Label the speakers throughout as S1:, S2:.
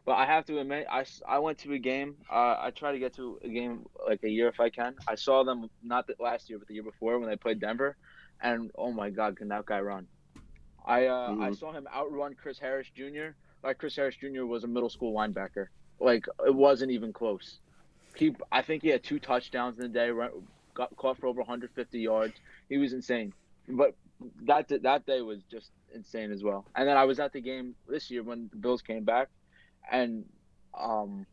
S1: But I have to admit, I went to a game. I try to get to a game like a year if I can. I saw them not that last year, but the year before when they played Denver, and oh my God, can that guy run? I
S2: Mm-hmm.
S1: saw him outrun Chris Harris Jr. Like Chris Harris Jr. was a middle school linebacker. Like it wasn't even close. I think he had two touchdowns in the day. Got caught for over 150 yards. He was insane. But that day was just insane as well. And then I was at the game this year when the Bills came back, and um,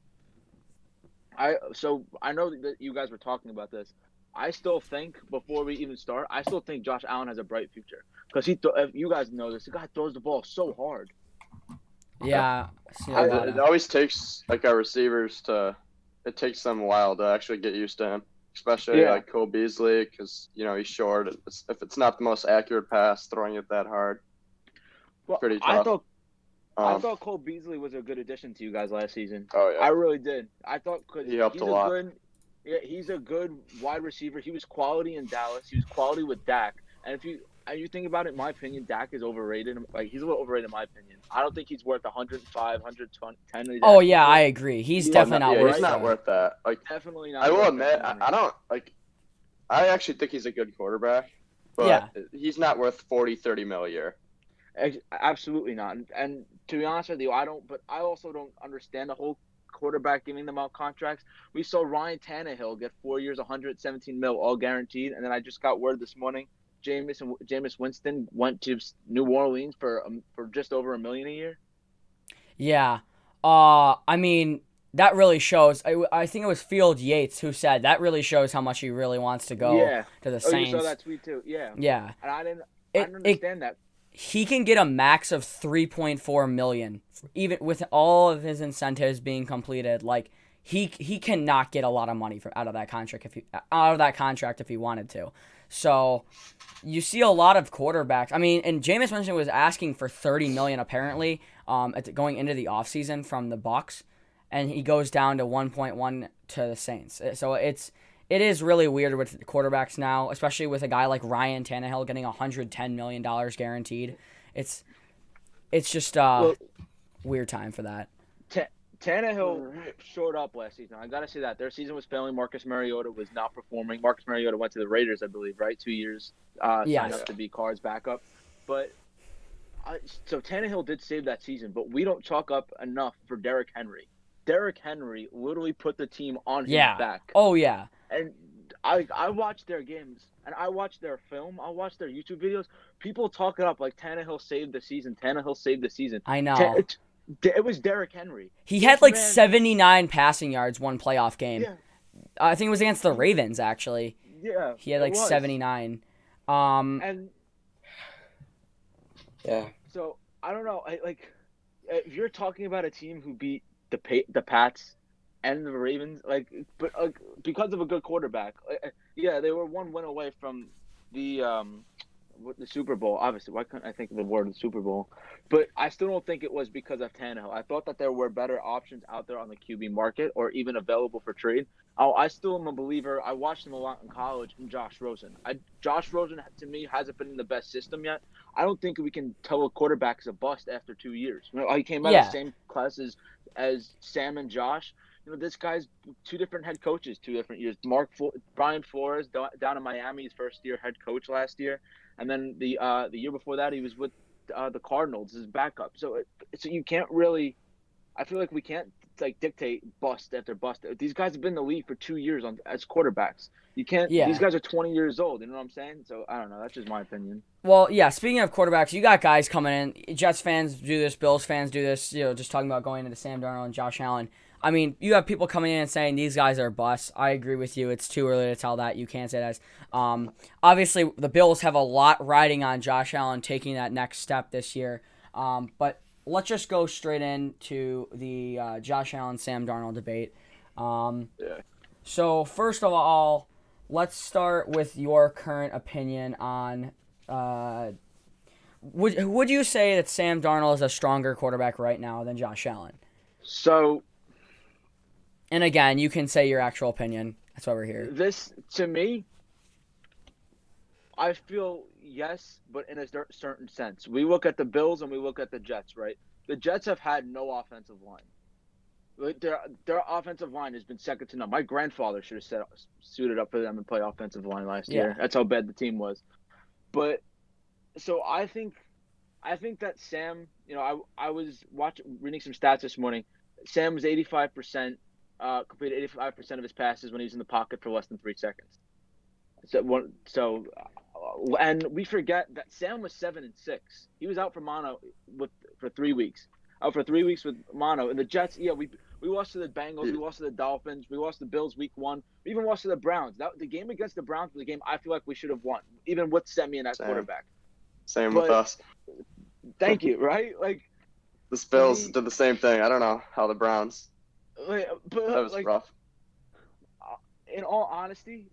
S1: I know that you guys were talking about this. I still think before we even start, I still think Josh Allen has a bright future because if you guys know this, the guy throws the ball so hard.
S3: Yeah, I've seen a
S1: I
S3: lot
S2: It
S3: of.
S2: always takes like our receivers to. It takes them a while to actually get used to him, especially
S1: Yeah.
S2: like Cole Beasley, because he's short. If it's not the most accurate pass, throwing it that hard,
S1: Well,
S2: pretty
S1: I
S2: tough.
S1: thought I
S2: Um,
S1: thought Cole Beasley was a good addition to you guys last season.
S2: oh yeah,
S1: I really did. I thought because
S2: he helped a lot.
S1: yeah, he's a good wide receiver. He was quality in Dallas. He was quality with Dak. And if you think about it, in my opinion, Dak is overrated. Like he's a little overrated in my opinion. I don't think he's worth 105, 110 he's
S3: Oh
S1: asking
S3: yeah, I
S1: for.
S3: agree. He's
S2: Oh
S1: Yeah,
S3: definitely
S2: no,
S3: not
S2: yeah, he's
S3: worth
S1: right.
S2: not
S3: the.
S2: worth that. Like
S1: Definitely
S2: I
S1: not
S2: will
S1: worth that
S2: admit,
S1: kind of
S2: I
S1: money.
S2: don't like. I actually think he's a good quarterback, but
S3: Yeah,
S2: he's not worth 40-30 mil a year.
S1: Absolutely not. And to be honest with you, I don't. But I also don't understand the whole quarterback giving them out contracts. We saw Ryan Tannehill get 4 years, 117 mil, all guaranteed. And then I just got word this morning, Jameis Winston went to New Orleans for just over $1 million a year.
S3: yeah. I mean, that really shows. I think it was Field Yates who said that really shows how much he really wants to go
S1: Yeah.
S3: to the
S1: Oh, you saw
S3: Saints.
S1: that tweet too. Yeah.
S3: Yeah.
S1: And I didn't
S3: It
S1: understand that.
S3: he can get a max of 3.4 million even with all of his incentives being completed. Like he cannot get a lot of money from out of that contract if he wanted to. So you see a lot of quarterbacks. I mean, and Jameis Winston was asking for 30 million apparently going into the offseason from the Bucks, and he goes down to 1.1 to the Saints. So it is really weird with quarterbacks now, especially with a guy like Ryan Tannehill getting $110 million guaranteed. It's it's just a
S1: Well,
S3: weird time for that.
S1: Ta-
S2: All
S1: Tannehill
S2: right.
S1: showed up last season. I gotta say that their season was failing. Marcus Mariota was not performing. Marcus Mariota went to the Raiders, I believe, right? 2 years, signed up
S3: Yes.
S2: Yeah.
S1: to be Carr's backup. But so Tannehill did save that season, but we don't chalk up enough for Derrick Henry. Derrick Henry literally put the team on his
S3: Yeah.
S1: back,
S3: Oh yeah.
S1: and I watched their games and I watched their film. I watched their YouTube videos. People talk it up like Tannehill saved the season. Tannehill saved the season.
S3: I
S1: Ta-
S3: know.
S1: it, it was Derrick Henry.
S3: He had
S1: This
S3: like
S1: man,
S3: 79 passing yards one playoff game.
S1: yeah,
S3: I think it was against the
S1: he,
S3: Ravens actually.
S1: yeah,
S3: He had
S1: it
S3: like
S1: was.
S3: 79. Um
S1: And
S2: Yeah.
S1: so I don't know. Like if you're talking about a team who beat the Pats and the Ravens, but because of a good quarterback, yeah, they were one win away from the the Super Bowl. Obviously, why couldn't I think of the word Super Bowl? But I still don't think it was because of Tannehill. I thought that there were better options out there on the QB market or even available for trade. I still am a believer. I watched him a lot in college. In Josh Rosen, Josh Rosen to me hasn't been in the best system yet. I don't think we can tell a quarterback is a bust after 2 years. He came out of the
S3: yeah.
S1: same class as Sam and Josh. This guy's two different head coaches, 2 different years. Brian Flores down in Miami, his first year head coach last year, and then the year before that he was with the Cardinals as backup. So you can't really. I feel like we can't like dictate bust after bust. These guys have been in the league for 2 years as quarterbacks. You can't. These
S3: Yeah.
S1: guys are 20 years old. You know what I'm saying? So I don't know. That's just my opinion.
S3: Well, yeah, speaking of quarterbacks, you got guys coming in. Jets fans do this, Bills fans do this, just talking about going into Sam Darnold and Josh Allen. I mean, you have people coming in and saying these guys are busts. I agree with you. It's too early to tell that. You can't say that. Obviously, the Bills have a lot riding on Josh Allen taking that next step this year. But let's just go straight into the Josh Allen Sam Darnold debate. Um,
S2: Yeah.
S3: so first of all, let's start with your current opinion on. Uh, would you say that Sam Darnold is a stronger quarterback right now than Josh Allen?
S1: So
S3: And again, you can say your actual opinion. That's why we're here.
S1: this to me, I feel yes, but in a certain sense. We look at the Bills and we look at the Jets, right? The Jets have had no offensive line. Like, their offensive line has been second to none. My grandfather should have suited up for them and play offensive line last
S3: Yeah.
S1: year. That's how bad the team was. But so I think that Sam, I was reading some stats this morning. Sam was 85%, completed 85% of his passes when he was in the pocket for less than 3 seconds. And we forget that Sam was 7-6. He was out for mono for 3 weeks. Out for 3 weeks with mono. And the Jets, we lost to the Bengals, we lost to the Dolphins, we lost to the Bills week 1, we even lost to the Browns. The game against the Browns was the game I feel like we should have won, even with Semi and that quarterback.
S2: Same with us.
S1: Thank you. Right? Like
S2: the Bills did the same thing. I don't know how the Browns.
S1: That
S2: was rough.
S1: In all honesty,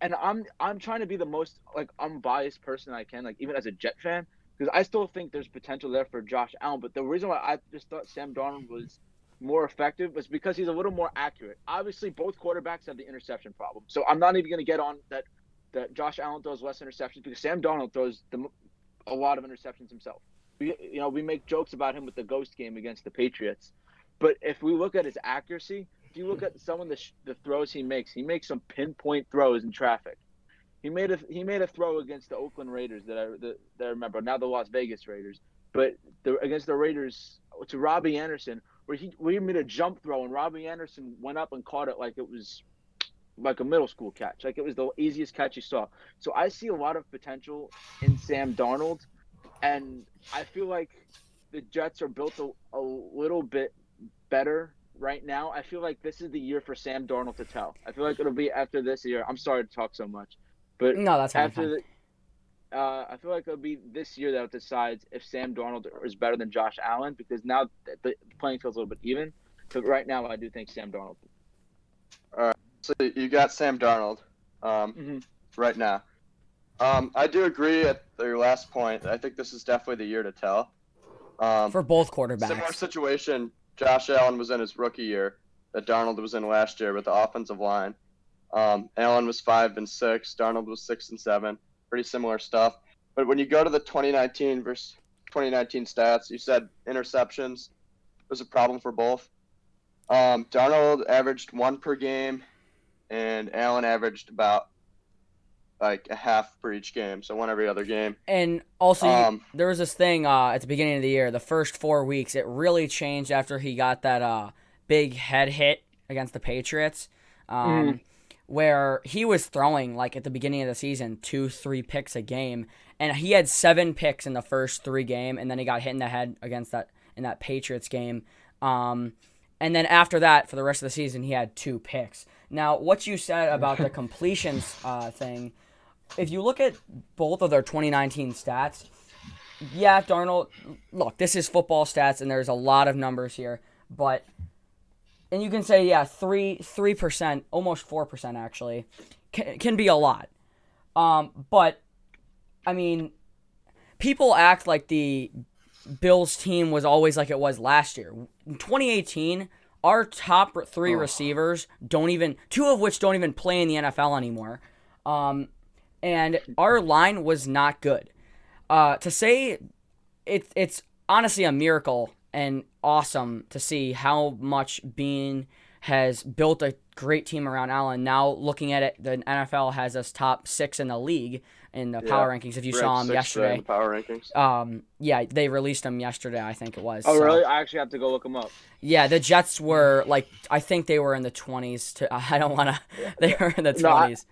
S1: and I'm trying to be the most unbiased person I can, even as a Jet fan, because I still think there's potential there for Josh Allen. But the reason why I just thought Sam Darnold was more effective was because he's a little more accurate. Obviously, both quarterbacks have the interception problem, so I'm not even going to get on that Josh Allen throws less interceptions because Sam Darnold throws a lot of interceptions himself. We make jokes about him with the ghost game against the Patriots, but if we look at his accuracy, if you look at some of the throws he makes some pinpoint throws in traffic. He made a throw against the Oakland Raiders that I remember, now the Las Vegas Raiders, but against the Raiders to Robbie Anderson, where he made a jump throw and Robbie Anderson went up and caught it like it was like a middle school catch, like it was the easiest catch you saw. So I see a lot of potential in Sam Darnold, and I feel like the Jets are built a little bit better right now. I feel like this is the year for Sam Darnold to tell. I feel like it'll be after this year. I'm sorry to talk so much, but
S3: No, that's fine.
S1: I feel like it'll be this year that decides if Sam Darnold is better than Josh Allen, because now the playing field's a little bit even. But right now, I do think Sam Darnold.
S2: All right, so you got Sam Darnold right now. I do agree at your last point. I think this is definitely the year to tell.
S3: For both quarterbacks.
S2: Similar situation. Josh Allen was in his rookie year that Darnold was in last year with the offensive line. Allen was 5-6. Darnold was 6-7. Pretty similar stuff. But when you go to the 2019 versus 2019 stats, you said interceptions was a problem for both. Darnold averaged 1 per game, and Allen averaged about like a half per each game, so 1 every other game.
S3: And also, there was this thing at the beginning of the year, the first 4 weeks, it really changed after he got that big head hit against the Patriots, where he was throwing, at the beginning of the season, 2-3 picks a game, and he had 7 picks in the first 3 games, and then he got hit in the head in that Patriots game. And then after that, for the rest of the season, he had 2 picks. Now, what you said about the completions thing, if you look at both of their 2019 stats, yeah, Darnold, look, this is football stats, and there's a lot of numbers here, and you can say, yeah, 3%, almost 4% actually, can be a lot. But, I mean, people act like the Bills team was always like it was last year. In 2018, our top 3 receivers 2 of which don't even play in the NFL anymore. And our line was not good. To say it's honestly a miracle and awesome to see how much Bean has built a great team around Allen. Now looking at it, the NFL has us top 6 in the league in the power rankings. If you saw them yesterday,
S2: in the power rankings.
S3: Yeah, they released them yesterday, I think it was.
S1: Oh, really? I actually have to go look them up.
S3: Yeah, the Jets were I think they were in the 20s. I don't want to. They were in the 20s.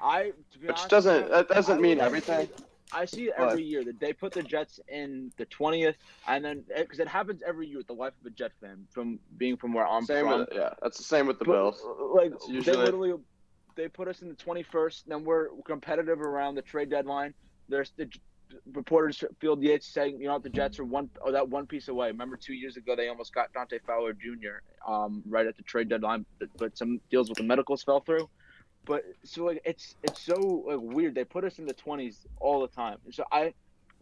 S2: Which doesn't mean everything.
S1: I see it every year that they put the Jets in the 20th, and then because it happens every year with the life of a Jet fan from where I'm from.
S2: That's the same with the Bills.
S1: They put us in the 21st, and then we're competitive around the trade deadline. There's the reporters, Field Yates, saying the Jets are that one piece away. Remember 2 years ago they almost got Dante Fowler Jr. Right at the trade deadline, but some deals with the medicals fell through. But so it's so weird. They put us in the 20s all the time. So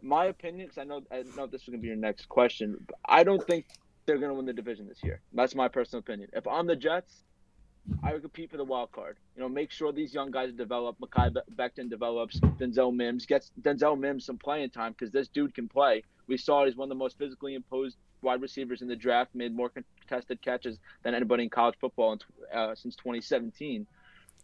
S1: my opinion, because I know this is gonna be your next question, but I don't think they're gonna win the division this year. That's my personal opinion. If I'm the Jets, I would compete for the wild card. Make sure these young guys develop. Mekhi Becton develops. Denzel Mims gets some playing time because this dude can play. We saw he's one of the most physically imposed wide receivers in the draft, made more contested catches than anybody in college football since 2017.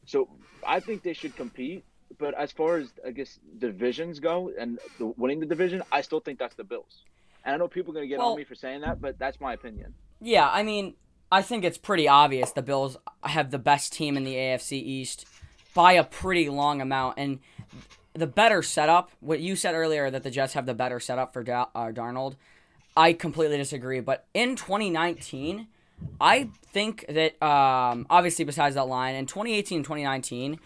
S1: So I think they should compete. But as far as, I guess, divisions go and winning the division, I still think that's the Bills. And I know people are going to get on me for saying that, but that's my opinion.
S3: Yeah, I mean, I think it's pretty obvious the Bills have the best team in the AFC East by a pretty long amount. And the better setup, what you said earlier, that the Jets have the better setup for Darnold, I completely disagree. But in 2019, I think that, obviously besides that line, in 2018 and 2019,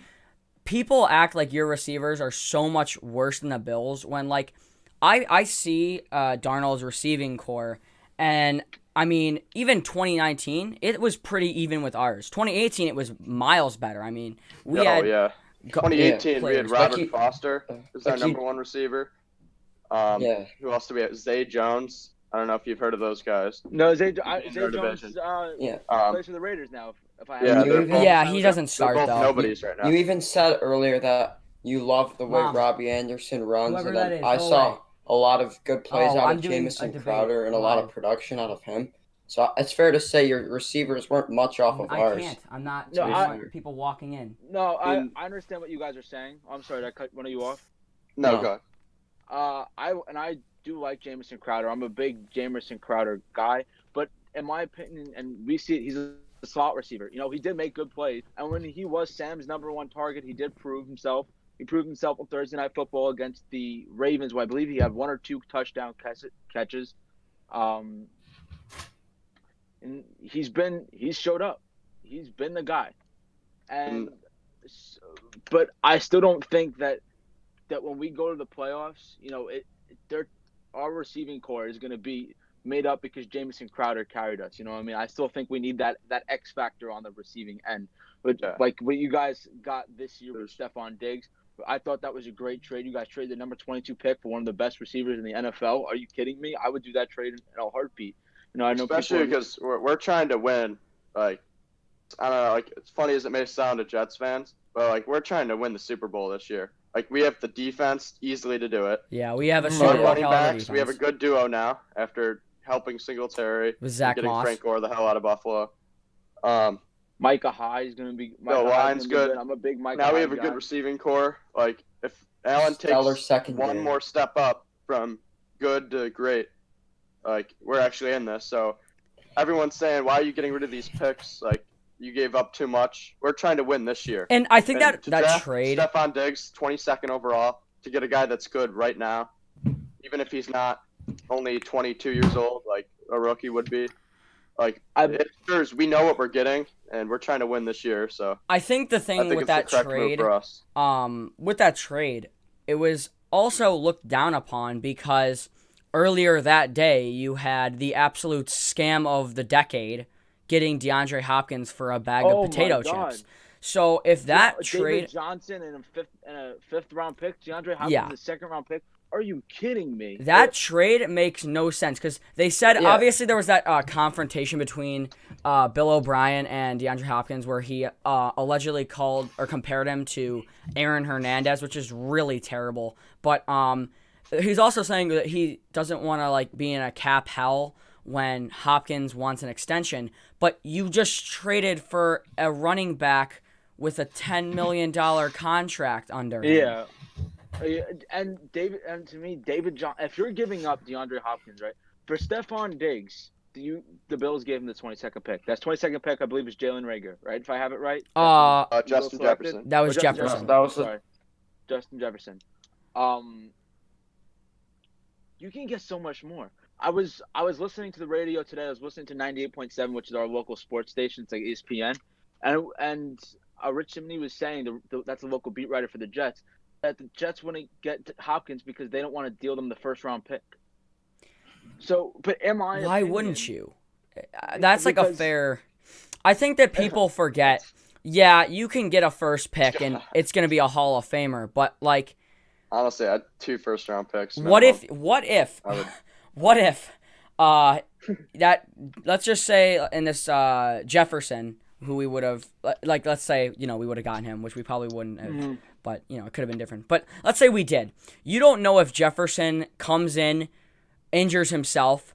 S3: people act like your receivers are so much worse than the Bills when, like, I see Darnold's receiving core, and I mean, even 2019, it was pretty even with ours. 2018, it was miles better. I mean, we had
S2: 2018, we had Robert Foster as our number one receiver. Who else do we have? Zay Jones. I don't know if you've heard of those guys.
S1: No, Zay Jones plays for the Raiders now.
S3: He doesn't start though.
S2: Nobody's right now.
S4: You even said earlier that you love the way Robbie Anderson runs, and then I saw a lot of good plays out of Jamison Crowder and a lot of production out of him. So it's fair to say your receivers weren't much off of ours.
S3: I can't. I'm not. No, I want people walking in.
S1: No, I understand what you guys are saying. I'm sorry, did I cut one of you off?
S2: No, go ahead.
S1: I do like Jamison Crowder. I'm a big Jamison Crowder guy, but in my opinion, and we see it, he's a slot receiver. You know, he did make good plays, and when he was Sam's number one target, he did prove himself. He proved himself on Thursday Night Football against the Ravens, where I believe he had 1 or 2 touchdown catches. And he's showed up. He's been the guy. But I still don't think that when we go to the playoffs, you know, our receiving core is going to be made up because Jamison Crowder carried us. You know what I mean? I still think we need that X factor on the receiving end. But like what you guys got this year with Stephon Diggs, I thought that was a great trade. You guys traded the number 22 pick for one of the best receivers in the NFL. Are you kidding me? I would do that trade in a heartbeat. You know, I know
S2: especially because we're trying to win. Like, I don't know. Like, it's funny as it may sound to Jets fans, but like we're trying to win the Super Bowl this year. Like, we have the defense easily to do it.
S3: Yeah, we have a
S2: running backs. Defense. We have a good duo now after helping Singletary
S3: with Zach
S2: getting
S3: Moss.
S2: Frank Gore the hell out of Buffalo.
S1: Micah Hyde is going to be.
S2: Line's good.
S1: I'm a big Micah.
S2: Now we have
S1: a
S2: good receiving core. Like, if Allen takes one more step up from good to great, like, we're actually in this. So everyone's saying, why are you getting rid of these picks? Like, you gave up too much. We're trying to win this year.
S3: And I think that trade.
S2: Stephon Diggs, 22nd overall, to get a guy that's good right now, even if he's not only 22 years old, like a rookie would be. Like, we know what we're getting, and we're trying to win this year. So
S3: I think the thing with that trade, it was also looked down upon because earlier that day you had the absolute scam of the decade getting DeAndre Hopkins for a bag of potato chips. So if that trade,
S1: David Johnson and a fifth round pick, DeAndre Hopkins a second round pick. Are you kidding me?
S3: That trade makes no sense because they said obviously there was that confrontation between Bill O'Brien and DeAndre Hopkins where he allegedly called or compared him to Aaron Hernandez, which is really terrible. But he's also saying that he doesn't want to like be in a cap hell when Hopkins wants an extension. But you just traded for a running back with a $10 million contract under him.
S1: Yeah. And to me, David John. If you're giving up DeAndre Hopkins, right, for Stephon Diggs, the Bills gave him the 22nd pick. That's 22nd pick, I believe, is Jalen Reagor, right? If I have it right.
S2: Justin Jefferson.
S3: That was Jefferson.
S1: Justin Jefferson. You can get so much more. I was listening to the radio today. I was listening to 98.7, which is our local sports station. It's like ESPN, and Rich Simney was saying that's a local beat writer for the Jets. That the Jets want to get Hopkins because they don't want to deal them the first round pick. So, but why
S3: wouldn't you? That's like a fair. I think that people forget. Yeah, you can get a first pick and it's gonna be a Hall of Famer, but like.
S2: Honestly, I had 2 first round picks.
S3: What if that let's just say in this Jefferson, who we would have let's say we would have gotten him, which we probably wouldn't have. But, it could have been different. But let's say we did. You don't know if Jefferson comes in, injures himself,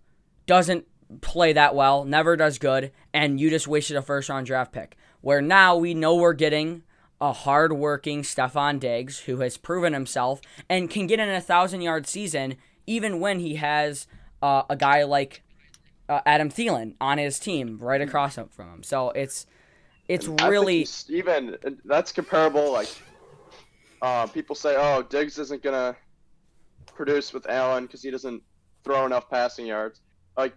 S3: doesn't play that well, never does good, and you just wasted a first-round draft pick. Where now we know we're getting a hard-working Stefon Diggs who has proven himself and can get in a 1,000-yard season even when he has a guy like Adam Thielen on his team right across from him. So it's really
S2: even that's comparable. Like people say, oh, Diggs isn't gonna produce with Allen because he doesn't throw enough passing yards. Like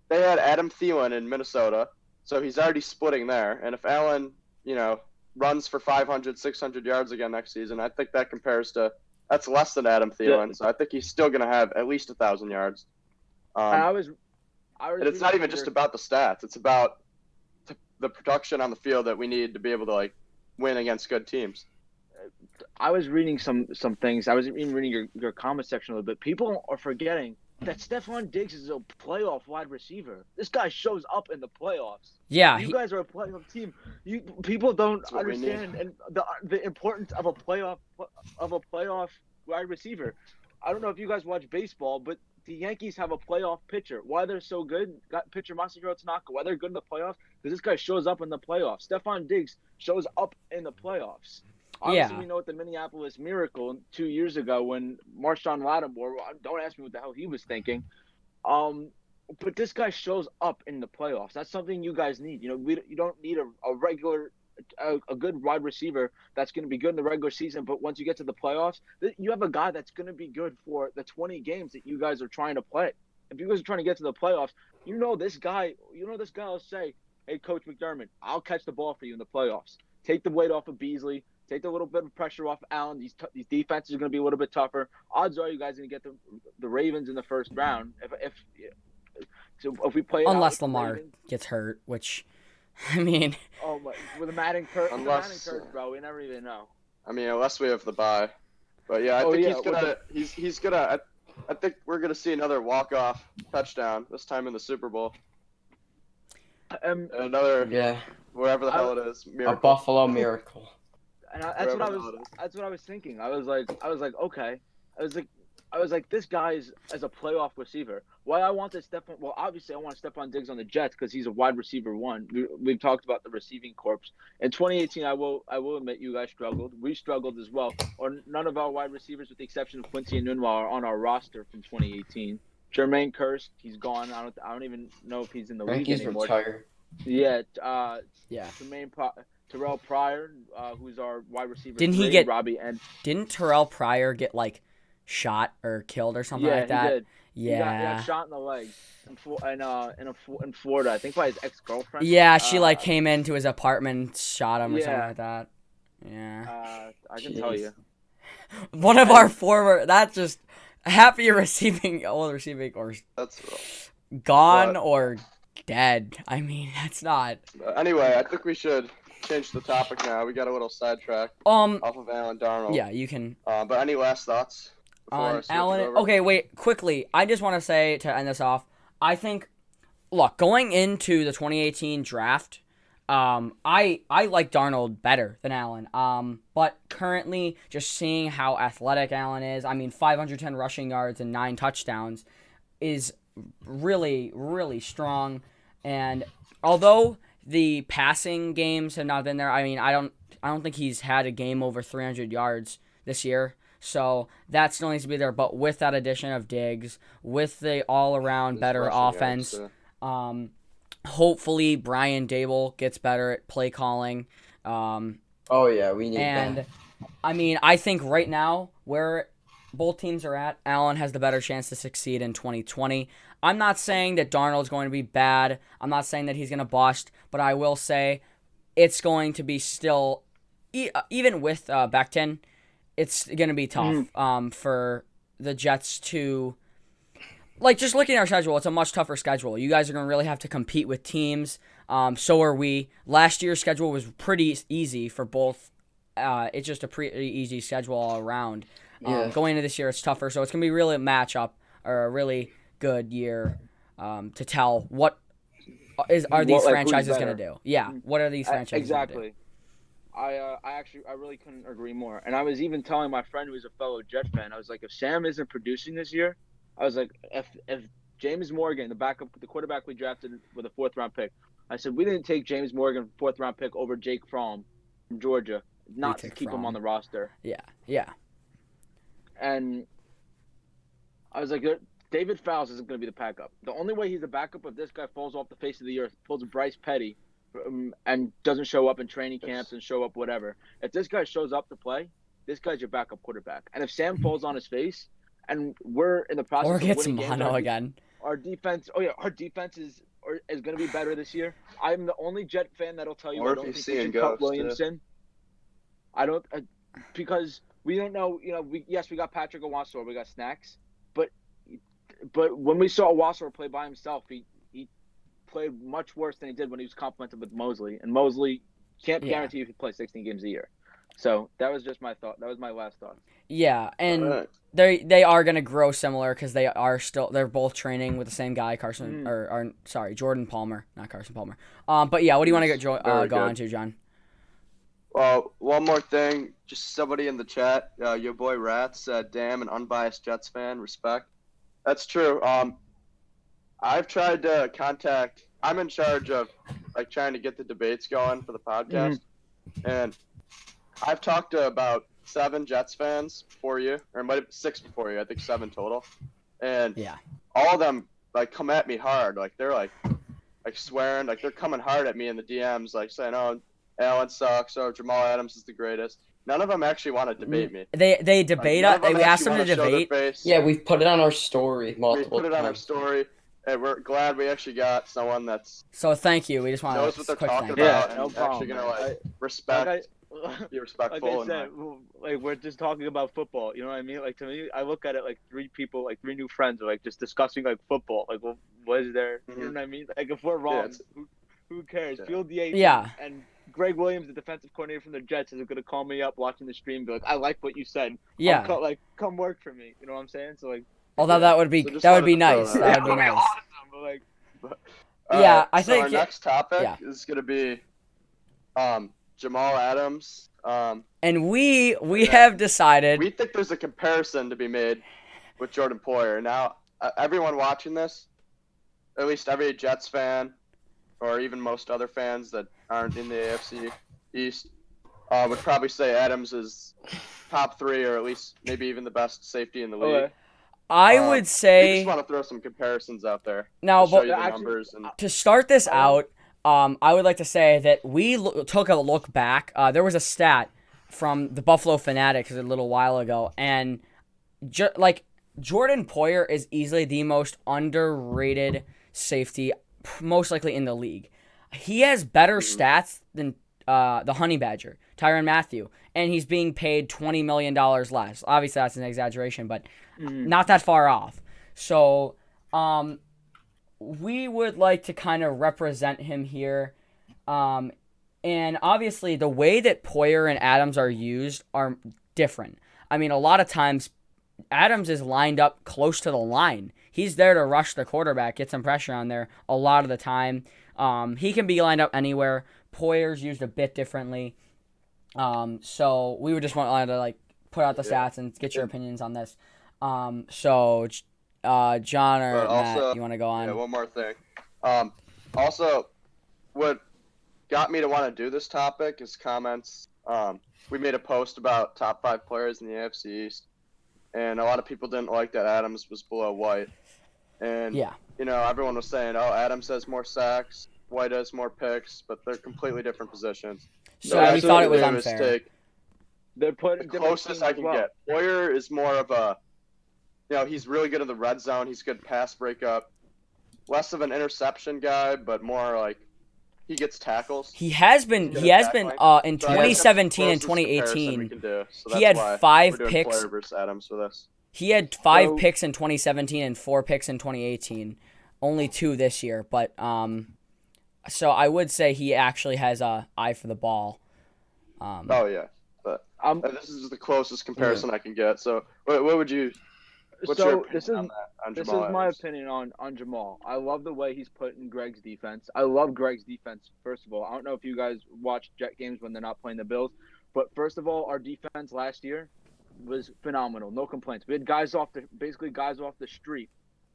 S2: they had Adam Thielen in Minnesota, so he's already splitting there. And if Allen, runs for 500, 600 yards again next season, I think that compares to that's less than Adam Thielen. Yeah. So I think he's still gonna have at least 1,000 yards. And it's not even just about the stats; it's about the production on the field that we need to be able to win against good teams.
S1: I was reading some things. I was even reading your comment section a little bit. People are forgetting that Stefon Diggs is a playoff wide receiver. This guy shows up in the playoffs.
S3: Yeah,
S1: you guys are a playoff team. People don't understand and the importance of a playoff wide receiver. I don't know if you guys watch baseball, but the Yankees have a playoff pitcher. Why they're so good? Got pitcher Masahiro Tanaka. Why they're good in the playoffs? Because this guy shows up in the playoffs. Stefon Diggs shows up in the playoffs. Obviously, we know what the Minneapolis Miracle 2 years ago when Marshawn Lattimore, don't ask me what the hell he was thinking. But this guy shows up in the playoffs. That's something you guys need. You don't need a good wide receiver that's going to be good in the regular season, but once you get to the playoffs, you have a guy that's going to be good for the 20 games that you guys are trying to play. If you guys are trying to get to the playoffs, this guy will say, hey, Coach McDermott, I'll catch the ball for you in the playoffs. Take the weight off of Beasley. Take a little bit of pressure off Allen. These defenses are going to be a little bit tougher. Odds are you guys are going to get the Ravens in the first round. If we play
S3: unless Lamar gets hurt, which, I mean.
S1: Oh my! With the Madden curse, bro, we never even know.
S2: I mean, unless we have the bye. But yeah, I think he's gonna. He's gonna. I think we're gonna see another walk-off touchdown this time in the Super Bowl. Another. Wherever the hell it is. Miracle.
S4: A Buffalo Miracle.
S1: And that's what I was thinking. I was like, okay. I was like, this guy's as a playoff receiver. Why I wanted Stefon? Well, obviously I want Stefon Diggs on the Jets because he's a wide receiver one. We've talked about the receiving corps. In 2018, I will admit you guys struggled. We struggled as well. Or none of our wide receivers, with the exception of Quincy Enunwa, are on our roster from 2018. Jermaine Kearse, he's gone. I don't even know if he's in the league anymore.
S4: Retired.
S1: Yeah. Jermaine. Terrell Pryor, who's our wide receiver.
S3: Didn't Terrell Pryor get shot or killed or something like that?
S1: He did.
S3: Yeah,
S1: he got shot in the leg in Florida. I think by his ex-girlfriend.
S3: Yeah, she came into his apartment and shot him or something like that. Yeah.
S1: I can tell you.
S3: One of our former. That's just happy receiving or
S2: that's rough.
S3: Gone or dead. I mean, that's not.
S2: Anyway, I think we should change the topic now. We got a little sidetracked off of Allen Darnold.
S3: Yeah, you can.
S2: But any last thoughts
S3: on Allen? Okay, wait, quickly. I just want to say to end this off. I think, look, going into the 2018 draft, I like Darnold better than Allen. But currently, just seeing how athletic Allen is, 510 rushing yards and 9 touchdowns is really, really strong. And although the passing games have not been there, I don't think he's had a game over 300 yards this year. So that still needs to be there. But with that addition of Diggs, with the all-around better offense, hopefully Brian Dable gets better at play calling.
S4: We need that.
S3: And, I think right now where both teams are at, Allen has the better chance to succeed in 2020. I'm not saying that Darnold's going to be bad. I'm not saying that he's going to bust. But I will say it's going to be still, even with Becton, it's going to be tough for the Jets to, just looking at our schedule, it's a much tougher schedule. You guys are going to really have to compete with teams. So are we. Last year's schedule was pretty easy for both. It's just a pretty easy schedule all around. Going into this year, it's tougher. So it's going to be really a matchup or a really good year to tell what are these franchises going to do. Yeah, what are these franchises
S1: exactly.
S3: Gonna do?
S1: I really couldn't agree more. And I was even telling my friend who's a fellow Jet fan, I was like, if Sam isn't producing this year, I was like, if James Morgan, the quarterback we drafted with a 4th-round pick. I said we didn't take James Morgan, 4th-round pick, over Jake Fromm from Georgia, not to keep him on the roster.
S3: Yeah.
S1: And I was like, David Fowles isn't going to be the backup. The only way he's the backup if this guy falls off the face of the earth, pulls Bryce Petty, and doesn't show up in training camps and show up whatever. If this guy shows up to play, this guy's your backup quarterback. And if Sam falls on his face, and we're in the process of winning games,
S3: mono again.
S1: Our defense is going to be better this year. I'm the only Jet fan that'll tell you I don't think we should cut Williamson. I don't because we don't know. We got Patrick Owasor, we got Snacks, but when we saw Owasor play by himself, he played much worse than he did when he was complemented with Mosley. And Mosley can't guarantee you he play 16 games a year. So that was just my thought. That was my last thought.
S3: Yeah, and they are gonna grow similar because they're both training with the same guy, Jordan Palmer, not Carson Palmer. But yeah, what do you want to go on to, John?
S2: Well, one more thing, just somebody in the chat, your boy Rats said, "Damn, an unbiased Jets fan, respect." That's true. I've tried to contact. I'm in charge of trying to get the debates going for the podcast, and I've talked to about 7 Jets fans before you, or it might have been 6 before you. I think 7 total, and all of them come at me hard. They're swearing, they're coming hard at me in the DMs, saying, "Oh, Allen sucks. Oh, Jamal Adams is the greatest." None of them actually want to debate me.
S3: They debate us. We asked them to debate.
S4: Yeah, we've put it on our story multiple times.
S2: We put it on our story, and we're glad we actually got someone that's.
S3: So thank you. We just want to
S2: knows what they're talking about and
S1: no problem,
S2: actually gonna respect, be respectful.
S1: Like I said, we're just talking about football. You know what I mean? To me, I look at it 3 people, 3 new friends are just discussing football. Well, what is there? You know what I mean? If we're wrong, who cares?
S2: Yeah.
S1: Field the 8.
S3: Yeah.
S1: And Greg Williams, the defensive coordinator from the Jets, is going to call me up watching the stream, be like, "I like what you said.
S3: Yeah.
S1: Come work for me." You know what I'm saying? So
S3: although that would be nice. That would be nice.
S1: Awesome, but
S3: yeah, I think
S2: our next topic is going to be Jamal Adams.
S3: And we have decided
S2: we think there's a comparison to be made with Jordan Poyer. Now, everyone watching this, at least every Jets fan, or even most other fans that aren't in the AFC East, would probably say Adams is top 3, or at least maybe even the best safety in the league.
S1: Okay.
S3: I would say.
S2: We just want to throw some comparisons out there.
S3: Now,
S2: to show you the numbers
S3: to start this out, I would like to say that we took a look back. There was a stat from the Buffalo Fanatics a little while ago, and Jordan Poyer is easily the most underrated safety, most likely in the league. He has better stats than the Honey Badger, Tyrann Mathieu, and he's being paid $20 million less. Obviously, that's an exaggeration, but not that far off. So, we would like to kind of represent him here. And obviously, the way that Poyer and Adams are used are different. I mean, a lot of times, Adams is lined up close to the line. He's there to rush the quarterback, get some pressure on there a lot of the time. He can be lined up anywhere. Poyer's used a bit differently. So we would just want to put out the stats and get your opinions on this. So John or Matt, you want to go on?
S2: Yeah, one more thing. Also, what got me to want to do this topic is comments. We made a post about top 5 players in the AFC East, and a lot of people didn't like that Adams was below White. And, everyone was saying, oh, Adams has more sacks, White has more picks, but they're completely different positions.
S3: So we thought it was unfair.
S1: They're putting
S2: the closest I can get. Poyer is more of a, he's really good in the red zone. He's good pass breakup. Less of an interception guy, but more he gets tackles.
S3: He has been in 2017 and 2018. He had 5 picks.
S2: Poyer versus Adams for this.
S3: He had 5 picks in 2017 and 4 picks in 2018. Only 2 this year, but so I would say he actually has a eye for the ball.
S2: Oh yeah, but this is the closest comparison I can get. So what would you? What's your opinion on that?
S1: This is my opinion on Jamal. I love the way he's put in Greg's defense. I love Greg's defense. First of all, I don't know if you guys watch Jet games when they're not playing the Bills, but first of all, our defense last year was phenomenal. No complaints. We had guys off the street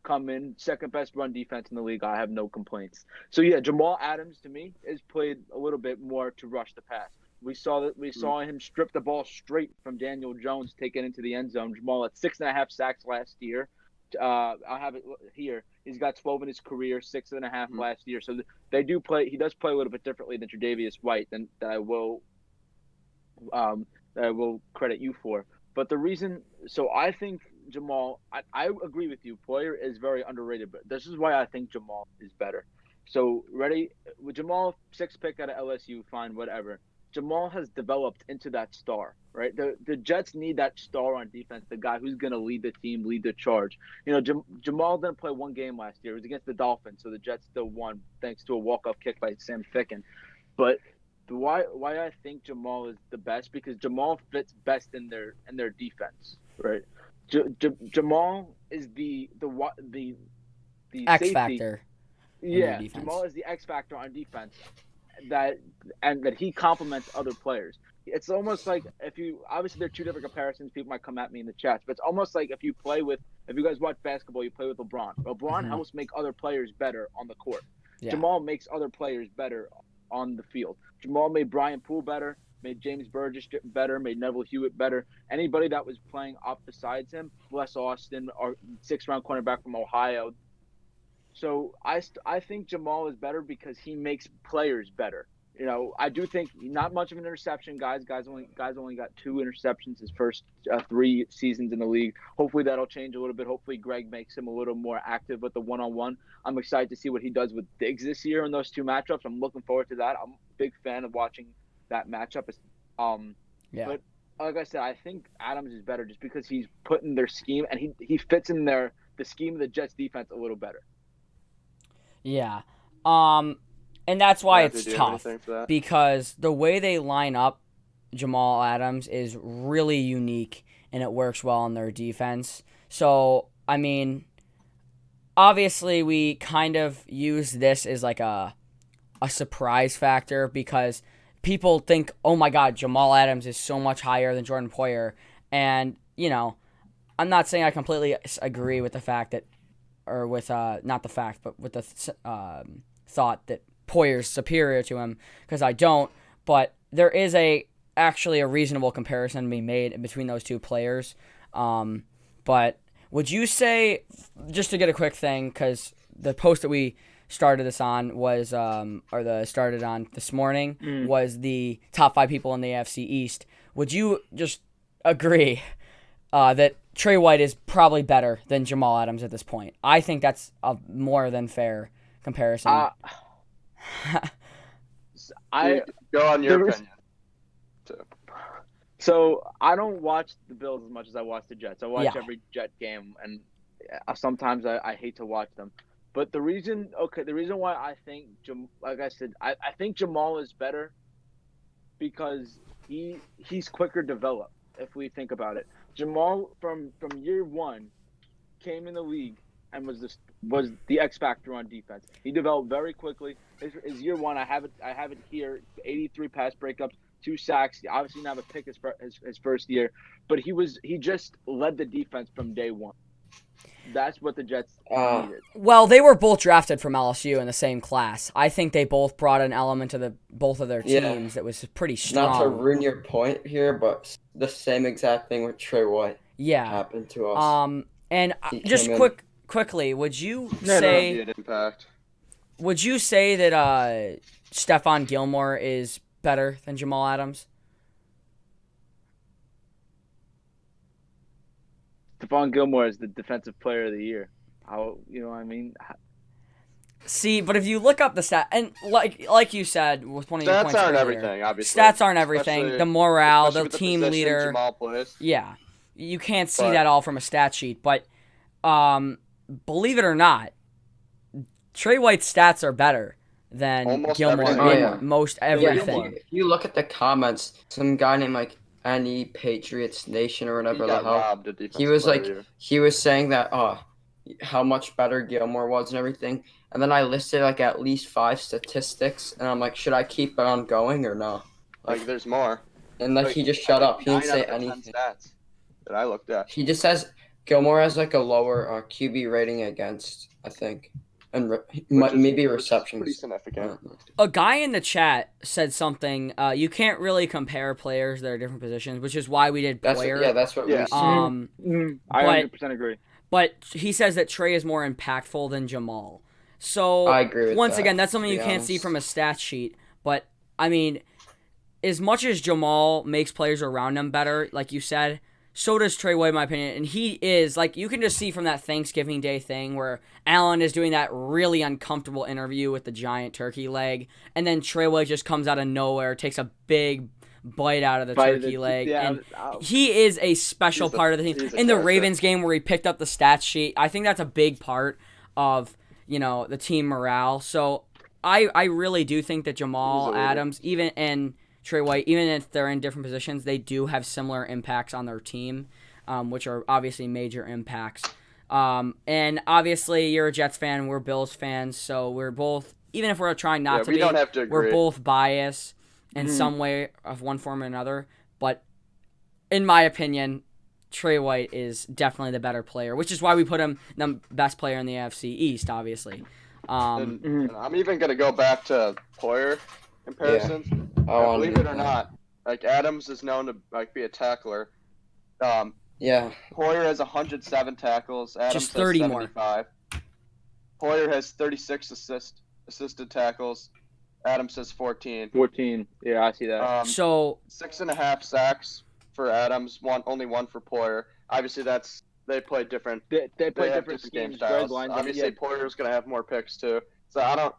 S1: come in, second best run defense in the league. I have no complaints. So yeah, Jamal Adams to me has played a little bit more to rush the pass. We saw him strip the ball straight from Daniel Jones, take it into the end zone. Jamal had 6.5 sacks last year. I'll have it here. He's got 12 in his career, 6.5 last year. So they do play. He does play a little bit differently than Tre'Davious White, than that I will credit you for. But the reason, so I think Jamal, I agree with you. Poyer is very underrated, but this is why I think Jamal is better. So ready with Jamal, 6th pick out of LSU, fine, whatever. Jamal has developed into that star, right? The Jets need that star on defense, the guy who's going to lead the team, lead the charge. You know, Jamal didn't play one game last year. It was against the Dolphins, so the Jets still won thanks to a walk-off kick by Sam Ficken. But why I think Jamal is the best, because Jamal fits best in their defense, right? Jamal is the
S3: X
S1: safety.
S3: factor.
S1: Yeah, Jamal is the X factor on defense. That he complements other players. It's almost like if you obviously there are two different comparisons. People might come at me in the chat, but it's almost like if you guys watch basketball, you play with LeBron. LeBron helps make other players better on the court. Yeah. Jamal makes other players better on the field. Jamal made Brian Poole better, made James Burgess better, made Neville Hewitt better. Anybody that was playing up besides him, Bless Austin, our 6th-round cornerback from Ohio. So I think Jamal is better because he makes players better. You know, I do think not much of an interception, guys. Guys only got 2 interceptions his first 3 seasons in the league. Hopefully that'll change a little bit. Hopefully Greg makes him a little more active with the one-on-one. I'm excited to see what he does with Diggs this year in those 2 matchups. I'm looking forward to that. I'm a big fan of watching that matchup. But like I said, I think Adams is better just because he's put in their scheme and he fits in the scheme of the Jets defense a little better.
S3: Yeah. And that's why it's tough, because the way they line up Jamal Adams is really unique, and it works well on their defense. So, I mean, obviously we kind of use this as like a surprise factor, because people think, oh my God, Jamal Adams is so much higher than Jordan Poyer. And, you know, I'm not saying I completely agree with the fact that, or with not the fact, but with the thought that Poyer's superior to him, because I don't. But there is actually a reasonable comparison to be made between those 2 players. But would you say, just to get a quick thing, because the post that we started this on was, started on this morning, was the top 5 people in the AFC East. Would you just agree that Trey White is probably better than Jamal Adams at this point? I think that's a more than fair comparison.
S2: Go on your opinion.
S1: So I don't watch the Bills as much as I watch the Jets. I watch every Jet game, and sometimes I hate to watch them. But the reason why I think, like I said, I think Jamal is better because he's quicker developed, if we think about it. Jamal from year 1 came in the league and was the X factor on defense. He developed very quickly. His year 1, I have it here, 83 pass breakups, 2 sacks. He obviously didn't have a pick his first year, but he just led the defense from day 1. That's what the Jets needed.
S3: Well, they were both drafted from LSU in the same class. I think they both brought an element to both of their teams that was pretty strong.
S4: Not to ruin your point here, but the same exact thing with Trey White happened to us.
S3: And just quickly, would you say that Stephon Gilmore is better than Jamal Adams?
S1: Stephon Gilmore is the defensive player of the year. You know what I mean?
S3: See, but if you look up the stat, and like you said with one of your points
S2: stats aren't
S3: earlier,
S2: everything. Obviously,
S3: stats aren't everything. The morale, the team leader.
S2: Jamal plays.
S3: Yeah, you can't see that all from a stat sheet. But believe it or not, Trey White's stats are better than Gilmore in most everything.
S4: Yeah, if you look at the comments, some guy named like Any Patriots Nation or whatever the hell, he was saying that how much better Gilmore was and everything. And then I listed like at least 5 statistics, and I'm like, should I keep on going or no?
S2: Like, there's more.
S4: And he just shut up. He didn't say anything.
S2: Stats that I looked at.
S4: He just says Gilmore has like a lower QB rating against, I think, and maybe receptions.
S2: Pretty significant.
S3: A guy in the chat said something. You can't really compare players that are different positions, which is why we did Poyer.
S4: That's what we said.
S1: I 100% agree.
S3: But he says that Trey is more impactful than Jamal. So
S4: I agree with
S3: once
S4: that,
S3: again, that's something you can't see from a stat sheet. But I mean, as much as Jamal makes players around him better, like you said, so does Trey White, in my opinion. And he is, like, you can just see from that Thanksgiving Day thing where Allen is doing that really uncomfortable interview with the giant turkey leg, and then Trey White just comes out of nowhere, takes a big bite out of the turkey leg, and he is a special part of the team. In the Ravens game where he picked up the stat sheet, I think that's a big part of, the team morale. So I really do think that Jamal Adams, and Trey White, even if they're in different positions, they do have similar impacts on their team, which are obviously major impacts. And obviously, you're a Jets fan, we're Bills fans, so we're both, even if we're trying not to be,
S2: don't have to agree.
S3: We're both biased in some way of one form or another. But in my opinion, Trey White is definitely the better player, which is why we put him the best player in the AFC East, obviously.
S2: And I'm even going to go back to Poyer comparisons. Yeah. Believe it or not, like Adams is known to be a tackler. Poyer has 107 tackles. Adams
S3: just 30
S2: has 75. More. Poyer has 36 assisted tackles. Adams has 14.
S1: 14. Yeah, I see that.
S3: So
S2: 6.5 sacks for Adams. Only one for Poyer. Obviously, they play different.
S1: They play different
S2: game styles. Obviously, Poyer's going to have more picks too. So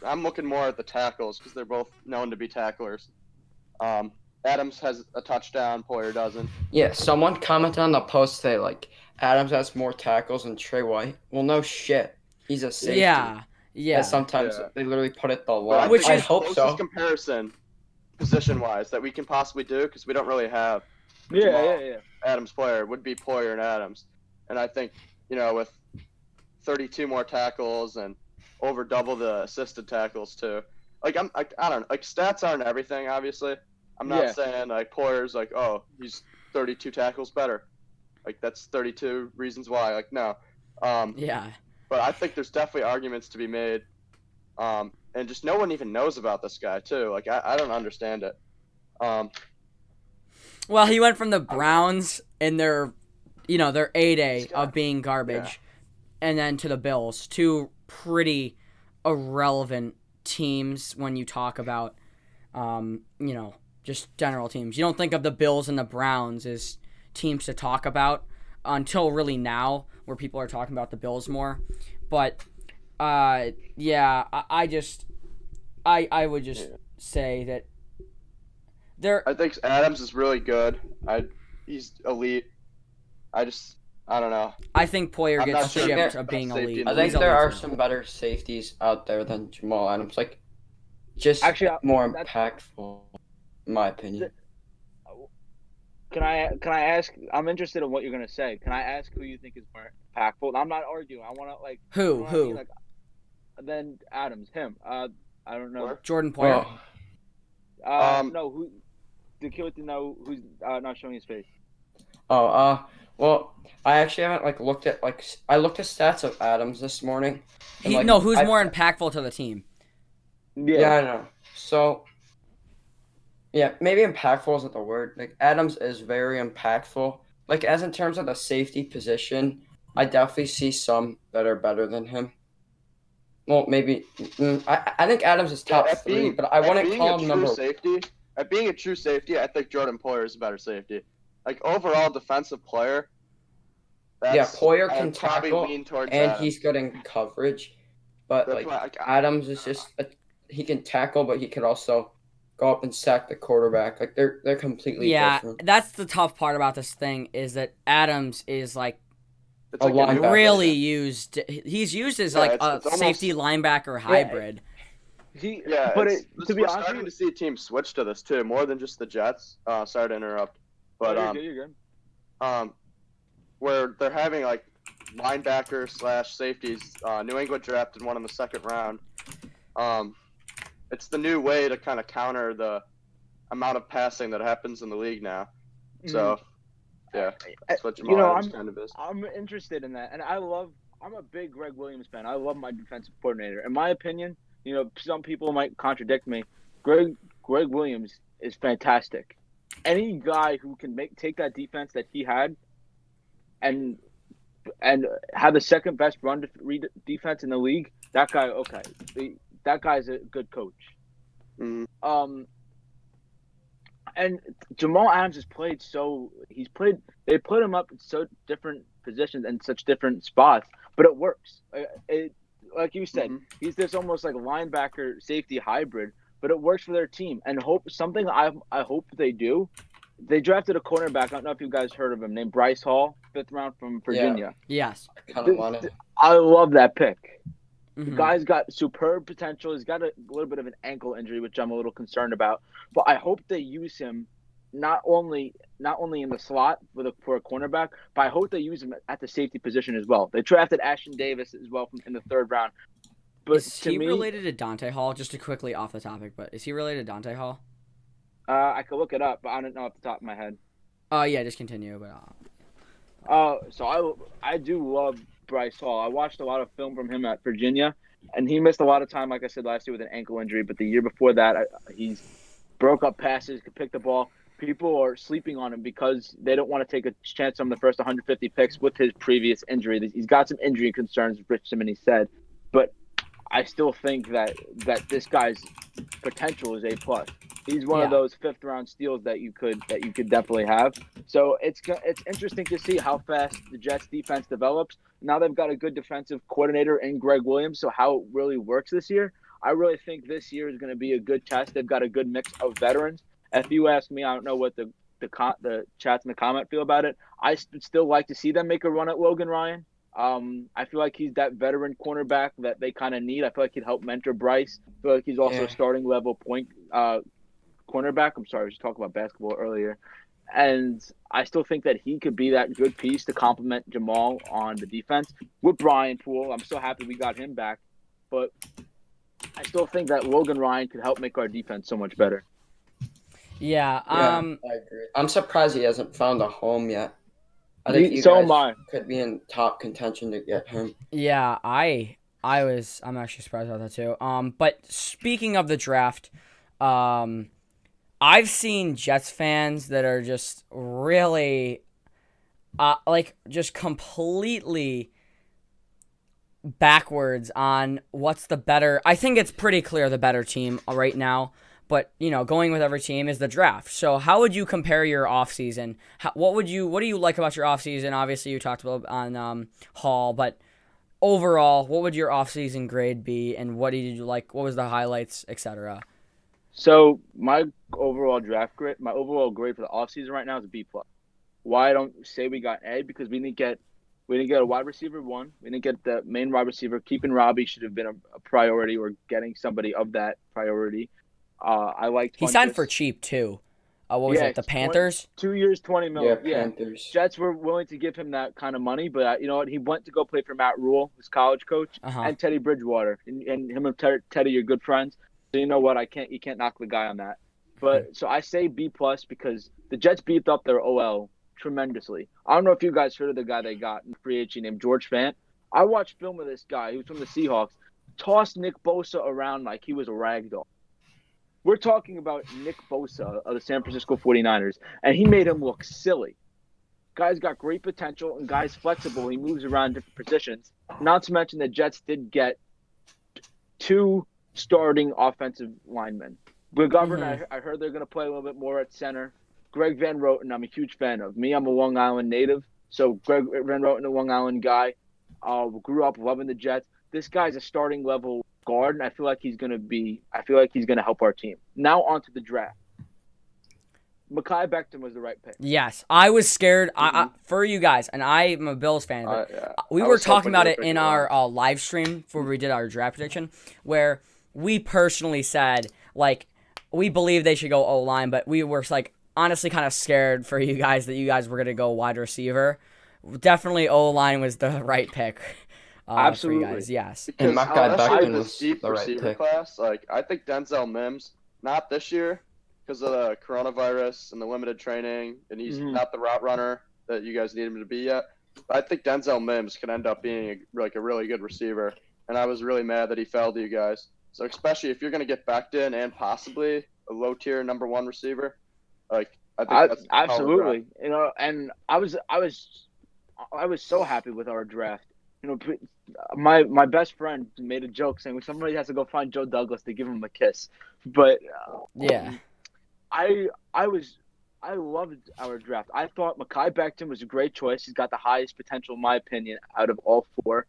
S2: I'm looking more at the tackles because they're both known to be tacklers. Adams has a touchdown, Poyer doesn't.
S4: Yeah, someone commented on the post today, like, Adams has more tackles than Trey White. Well, no shit. He's a safety.
S3: Yeah.
S4: And sometimes they literally put it the line.
S2: Which I hope so. Closest comparison, position-wise, that we can possibly do, because we don't really have Adams Poyer, would be Poyer and Adams. And I think, with 32 more tackles and over double the assisted tackles too. Like I don't know. Like stats aren't everything, obviously. I'm not saying like Poyer's like, oh, he's 32 tackles better. Like that's 32 reasons why. Like no. But I think there's definitely arguments to be made. And just no one even knows about this guy too. Like I don't understand it.
S3: Well, he went from the Browns in their A-Day of being garbage, and then to the Bills, two pretty irrelevant teams when you talk about, just general teams. You don't think of the Bills and the Browns as teams to talk about until really now, where people are talking about the Bills more. But, I would just say that
S2: I think Adams is really good. He's elite. I don't know.
S3: I think Poyer gets shipped of being elite.
S4: I think there are some better safeties out there than Jamal Adams. Like, just more impactful, in my opinion.
S1: Can I ask? I'm interested in what you're gonna say. Can I ask who you think is more impactful? I'm not arguing. I want to
S3: who?
S1: Then Adams, him. I don't know.
S3: Jordan Poyer.
S1: No, who? The kid with who's not showing his face.
S4: Well, I actually haven't looked at I looked at stats of Adams this morning. And,
S3: who's more impactful to the team?
S4: Yeah, I know. So, yeah, maybe impactful isn't the word. Like Adams is very impactful. Like as in terms of the safety position, I definitely see some that are better than him. Well, maybe I think Adams is top 3, but I wouldn't call him number
S2: safety. At being a true safety, I think Jordan Poyer is a better safety. Like overall defensive player.
S4: Poyer can tackle and Adams. He's good in coverage, but Adams is just he can tackle, but he could also go up and sack the quarterback. Like they're completely different.
S3: Yeah, that's the tough part about this thing is that Adams is
S4: really
S3: used. He's used as a safety linebacker hybrid.
S2: To be honest, we're starting to see teams switch to this too, more than just the Jets. Sorry to interrupt, but
S1: you're good.
S2: Where they're having linebackers / safeties. New England drafted one in the second round. It's the new way to kind of counter the amount of passing that happens in the league now. Mm-hmm. So Yeah, that's what Jamal Adams kind of is.
S1: I'm interested in that, and I'm a big Greg Williams fan. I love my defensive coordinator. In my opinion, some people might contradict me. Greg Williams is fantastic. Any guy who can take that defense that he had and have the second best run defense in the league, that guy's a good coach.
S2: Mm-hmm.
S1: And Jamal Adams they put him up in so different positions and such different spots, but it works. Like you said, he's this almost like linebacker safety hybrid, but it works for their team. And I hope they do. They drafted a cornerback. I don't know if you guys heard of him, named Bryce Hall, 5th round from Virginia.
S3: Yeah. Yes.
S4: I kind of want it.
S1: I love that pick. The guy's got superb potential. He's got a little bit of an ankle injury, which I'm a little concerned about. But I hope they use him not only in the slot for a cornerback, but I hope they use him at the safety position as well. They drafted Ashton Davis as well in the 3rd round. But
S3: is he related to Dante Hall? Just to quickly off the topic, but is he related to Dante Hall?
S1: I could look it up, but I don't know off the top of my head.
S3: Yeah, just continue.
S1: But so I do love Bryce Hall. I watched a lot of film from him at Virginia, and he missed a lot of time, like I said, last year with an ankle injury. But the year before that, he's broke up passes, could pick the ball. People are sleeping on him because they don't want to take a chance on the first 150 picks with his previous injury. He's got some injury concerns, Rich Simony said, but I still think that this guy's potential is A+. He's one of those 5th round steals that you could definitely have. So it's interesting to see how fast the Jets defense develops. Now they've got a good defensive coordinator in Greg Williams. So how it really works this year, I really think this year is going to be a good test. They've got a good mix of veterans. If you ask me, I don't know what the chats in the comment feel about it. I still like to see them make a run at Logan Ryan. I feel like he's that veteran cornerback that they kind of need. I feel like he'd help mentor Bryce. I feel like he's also a starting level point cornerback. I'm sorry, I was just talking about basketball earlier. And I still think that he could be that good piece to complement Jamal on the defense. With Brian Poole, I'm so happy we got him back. But I still think that Logan Ryan could help make our defense so much better.
S3: Yeah,
S4: I agree. I'm surprised he hasn't found a home yet. I think could be in top contention to get him.
S3: Yeah, I'm actually surprised about that too. But speaking of the draft, I've seen Jets fans that are just really, just completely backwards on what's the better. I think it's pretty clear the better team right now. But, going with every team is the draft. So how would you compare your offseason? What do you like about your offseason? Obviously, you talked about on Hall, but overall, what would your offseason grade be, and what did you like? What was the highlights, etc.?
S1: So my overall grade for the offseason right now is a B+. Why I don't say we got A? Because we didn't get a wide receiver 1. We didn't get the main wide receiver. Keeping Robbie should have been a priority, or getting somebody of that priority. I liked.
S3: He signed for cheap too. What was it? The Panthers?
S1: 2 years, $20 million.
S4: Yeah, Panthers.
S1: Jets were willing to give him that kind of money, but you know what? He went to go play for Matt Rule, his college coach, and Teddy Bridgewater, and him and Teddy are good friends. So you know what? You can't knock the guy on that. But so I say B+ because the Jets beefed up their OL tremendously. I don't know if you guys heard of the guy they got in free agency named George Fant. I watched film of this guy. He was from the Seahawks. Tossed Nick Bosa around like he was a rag doll. We're talking about Nick Bosa of the San Francisco 49ers, and he made him look silly. Guy's got great potential, and guy's flexible. He moves around different positions. Not to mention the Jets did get 2 starting offensive linemen. McGovern, I heard they're going to play a little bit more at center. Greg Van Roten, I'm a huge fan of. I'm a Long Island native, so Greg Van Roten, a Long Island guy, grew up loving the Jets. This guy's a starting level guard, and I feel like he's going to help our team. Now on to the draft. Mekhi Becton was the right pick.
S3: Yes, I was scared for you guys, and I'm a Bills fan. But we were talking about it in our live stream before we did our draft prediction, where we personally said, we believe they should go O-line, but we were, honestly kind of scared for you guys that you guys were going to go wide receiver. Definitely O-line was the right pick.
S1: Absolutely.
S3: For you guys, yes.
S2: Because Becton was deep the receiver right class. I think Denzel Mims, not this year because of the coronavirus and the limited training, and he's not the route runner that you guys need him to be yet. But I think Denzel Mims can end up being a really good receiver, and I was really mad that he fell to you guys. So especially if you're going to get Becton and possibly a low tier number 1 receiver, I think that's
S1: absolutely. And I was so happy with our draft. My best friend made a joke saying somebody has to go find Joe Douglas to give him a kiss, but
S3: yeah,
S1: I loved our draft. I thought Mekhi Becton was a great choice. He's got the highest potential, in my opinion, out of all 4.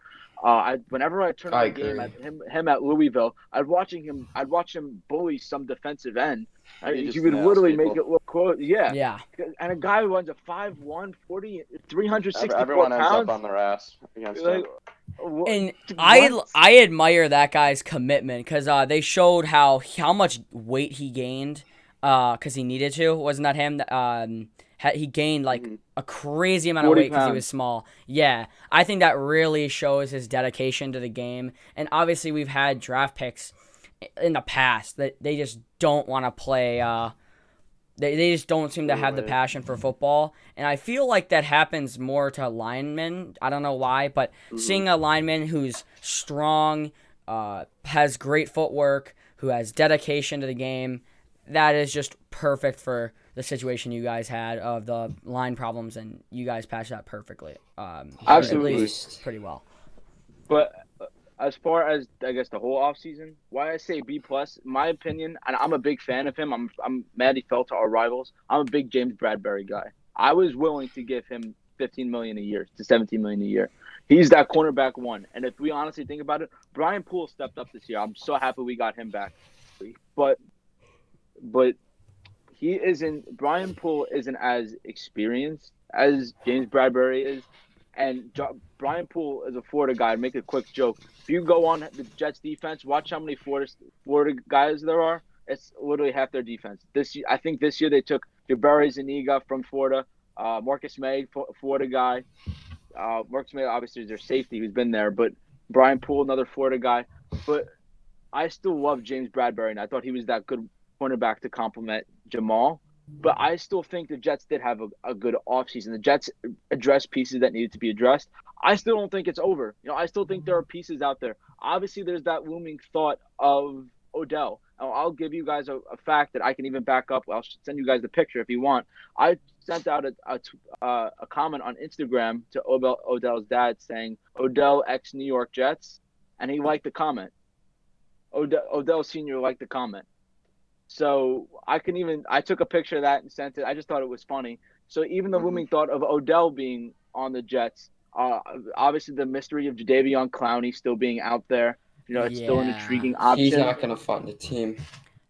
S1: Whenever I turned on the game at him at Louisville, I'd watch him bully some defensive end. He would literally make it look close. Yeah.
S3: Yeah.
S1: And a guy who runs a 5'1", 364 pounds.
S2: Everyone ends up on their ass against him.
S3: And I admire that guy's commitment because they showed how much weight he gained because he needed to. Wasn't that him? He gained like a crazy amount of weight because he was small. Yeah, I think that really shows his dedication to the game. And obviously, we've had draft picks in the past that they just don't want to play. They just don't seem to have the passion for football. And I feel like that happens more to linemen. I don't know why, but seeing a lineman who's strong, has great footwork, who has dedication to the game, that is just perfect for the situation you guys had of the line problems, and you guys patched that perfectly.
S1: Absolutely.
S3: At least pretty well.
S1: But as far as, I guess, the whole offseason, why I say B+, my opinion, and I'm a big fan of him. I'm mad he fell to our rivals. I'm a big James Bradbury guy. I was willing to give him $15 million a year to $17 million a year. He's that cornerback 1. And if we honestly think about it, Brian Poole stepped up this year. I'm so happy we got him back. But Brian Poole isn't as experienced as James Bradbury is. And Brian Poole is a Florida guy. Make a quick joke. If you go on the Jets defense, watch how many Florida guys there are. It's literally half their defense. I think this year they took Jabari Zuniga from Florida, Marcus May, Florida guy. Marcus May obviously is their safety who's been there, but Brian Poole, another Florida guy. But I still love James Bradbury, and I thought he was that good cornerback to complement Jamal. But I still think the Jets did have a good offseason. The Jets addressed pieces that needed to be addressed. I still don't think it's over. I still think there are pieces out there. Obviously, there's that looming thought of Odell. I'll give you guys a fact that I can even back up. I'll send you guys the picture if you want. I sent out a comment on Instagram to Odell's dad saying, Odell ex New York Jets, and he liked the comment. Odell Sr. liked the comment. So I took a picture of that and sent it. I just thought it was funny. So even the looming thought of Odell being on the Jets, obviously the mystery of Jadeveon Clowney still being out there, it's still an intriguing option.
S4: He's not going to find a team.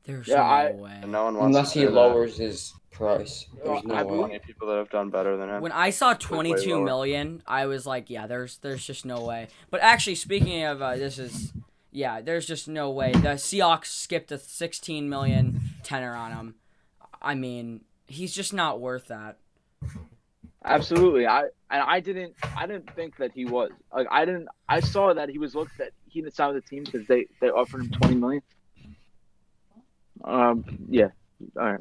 S3: There's no way.
S2: No one wants
S4: unless he lowers his price. There's no way.
S2: Many people that have done better than him.
S3: When I saw $22 million, I was like, yeah, there's just no way. But actually, speaking of there's just no way. The Seahawks skipped a $16 million tenor on him. I mean, he's just not worth that.
S1: Absolutely. I didn't think that he was. I saw that he was looked at. He didn't sign with the team because they offered him $20 million. Yeah. All right.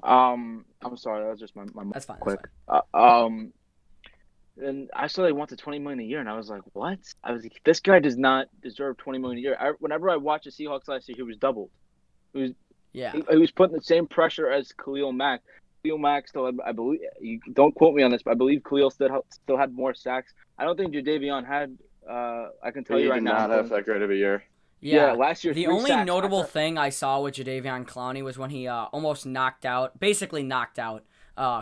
S1: I'm sorry. That was just my
S3: That's fine.
S1: Quick.
S3: That's fine.
S1: And I saw they wanted $20 million a year, and I was like, what? I was like, this guy does not deserve $20 million a year. Whenever I watched the Seahawks last year, he was doubled. He was putting the same pressure as Khalil Mack. Khalil Mack still had, I believe, you don't quote me on this, but I believe Khalil still had more sacks. I don't think Jadeveon had. I can tell you right now.
S2: He did not have that great of a year.
S1: Yeah, last year.
S3: The only notable thing I saw with Jadeveon Clowney was when he almost knocked out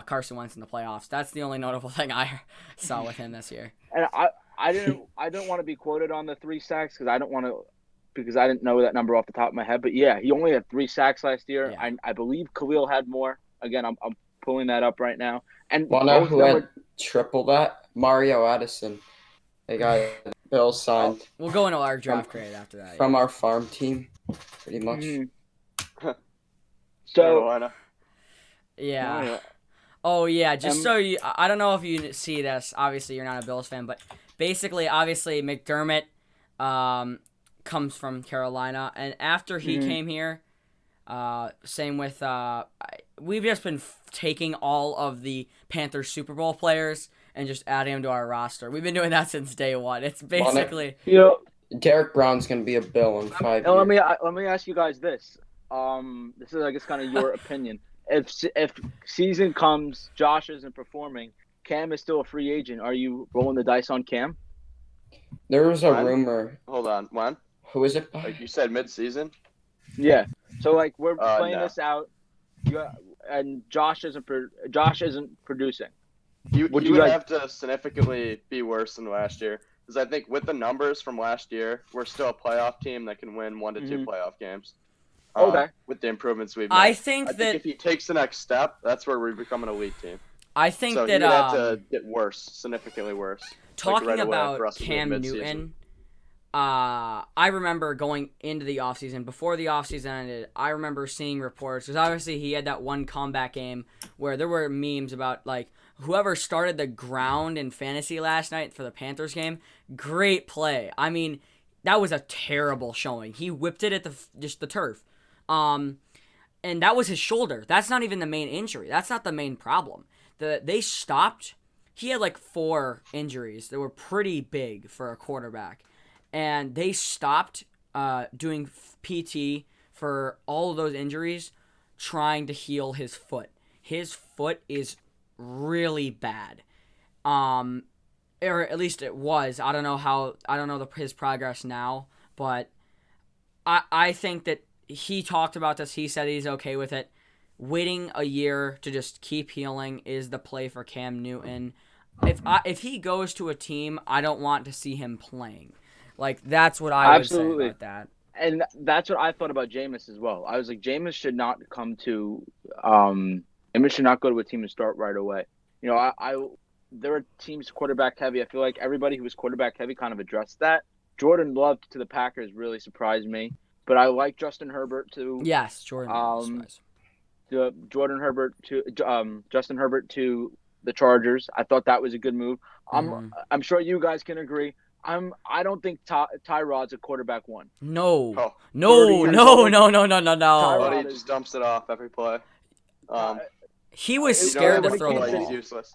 S3: Carson Wentz in the playoffs. That's the only notable thing I saw with him this year.
S1: And I didn't want to be quoted on the 3 sacks because I didn't know that number off the top of my head. But yeah, he only had 3 sacks last year. Yeah. I believe Khalil had more. Again, I'm pulling that up right now. And
S4: know who had triple that? Mario Addison. They got Bill signed.
S3: We'll go into our draft grade after that.
S4: From our farm team, pretty much.
S1: Mm-hmm.
S2: So,
S3: yeah. Oh, yeah, just so you... I don't know if you see this. Obviously, you're not a Bills fan, but basically, McDermott comes from Carolina, and after he came here, same with... we've just been taking all of the Panthers Super Bowl players and just adding them to our roster. We've been doing that since day one. It's basically
S4: Derek Brown's gonna be a Bill in 5 years.
S1: Let me ask you guys this. This is, I guess, kind of your opinion. If season comes, Josh isn't performing, Cam is still a free agent. Are you rolling the dice on Cam?
S4: There was a rumor.
S2: Hold on, when?
S4: Who is it?
S2: Like you said, mid-season.
S1: Yeah. So like we're playing this out, and Josh isn't producing.
S2: You would have to significantly be worse than last year, because I think with the numbers from last year, we're still a playoff team that can win 1 to 2 playoff games.
S1: Okay.
S2: With the improvements we've made.
S3: I think that
S2: if he takes the next step, that's where we become an elite team.
S3: I think
S2: so
S3: that
S2: you have to get worse, significantly worse.
S3: Talking
S2: like right
S3: about Cam Newton, I remember going into the offseason, before the offseason ended, I remember seeing reports, because obviously he had that one comeback game where there were memes about, like, whoever started the ground in fantasy last night for the Panthers game, great play. I mean, that was a terrible showing. He whipped it at the turf. And that was his shoulder. That's not even the main injury. That's not the main problem. They stopped. He had like 4 injuries that were pretty big for a quarterback. And they stopped doing PT for all of those injuries, trying to heal his foot. His foot is really bad. Or at least it was. I don't know his progress now, but I think that he talked about this. He said he's okay with it. Waiting a year to just keep healing is the play for Cam Newton. If he goes to a team, I don't want to see him playing. Like, that's what I would say about that.
S1: And that's what I thought about Jameis as well. I was like, Jameis should not come to Jameis should not go to a team and start right away. You know, there are teams quarterback heavy. I feel like everybody who was quarterback heavy kind of addressed that. Jordan Love to the Packers really surprised me. But I like Justin Herbert to Justin Herbert to the Chargers. I thought that was a good move. I'm sure you guys can agree. I don't think Tyrod's a quarterback one.
S3: No.
S2: Tyrod
S1: Tyrod
S2: just dumps it off every play.
S3: He was scared to throw the ball.
S2: He's useless.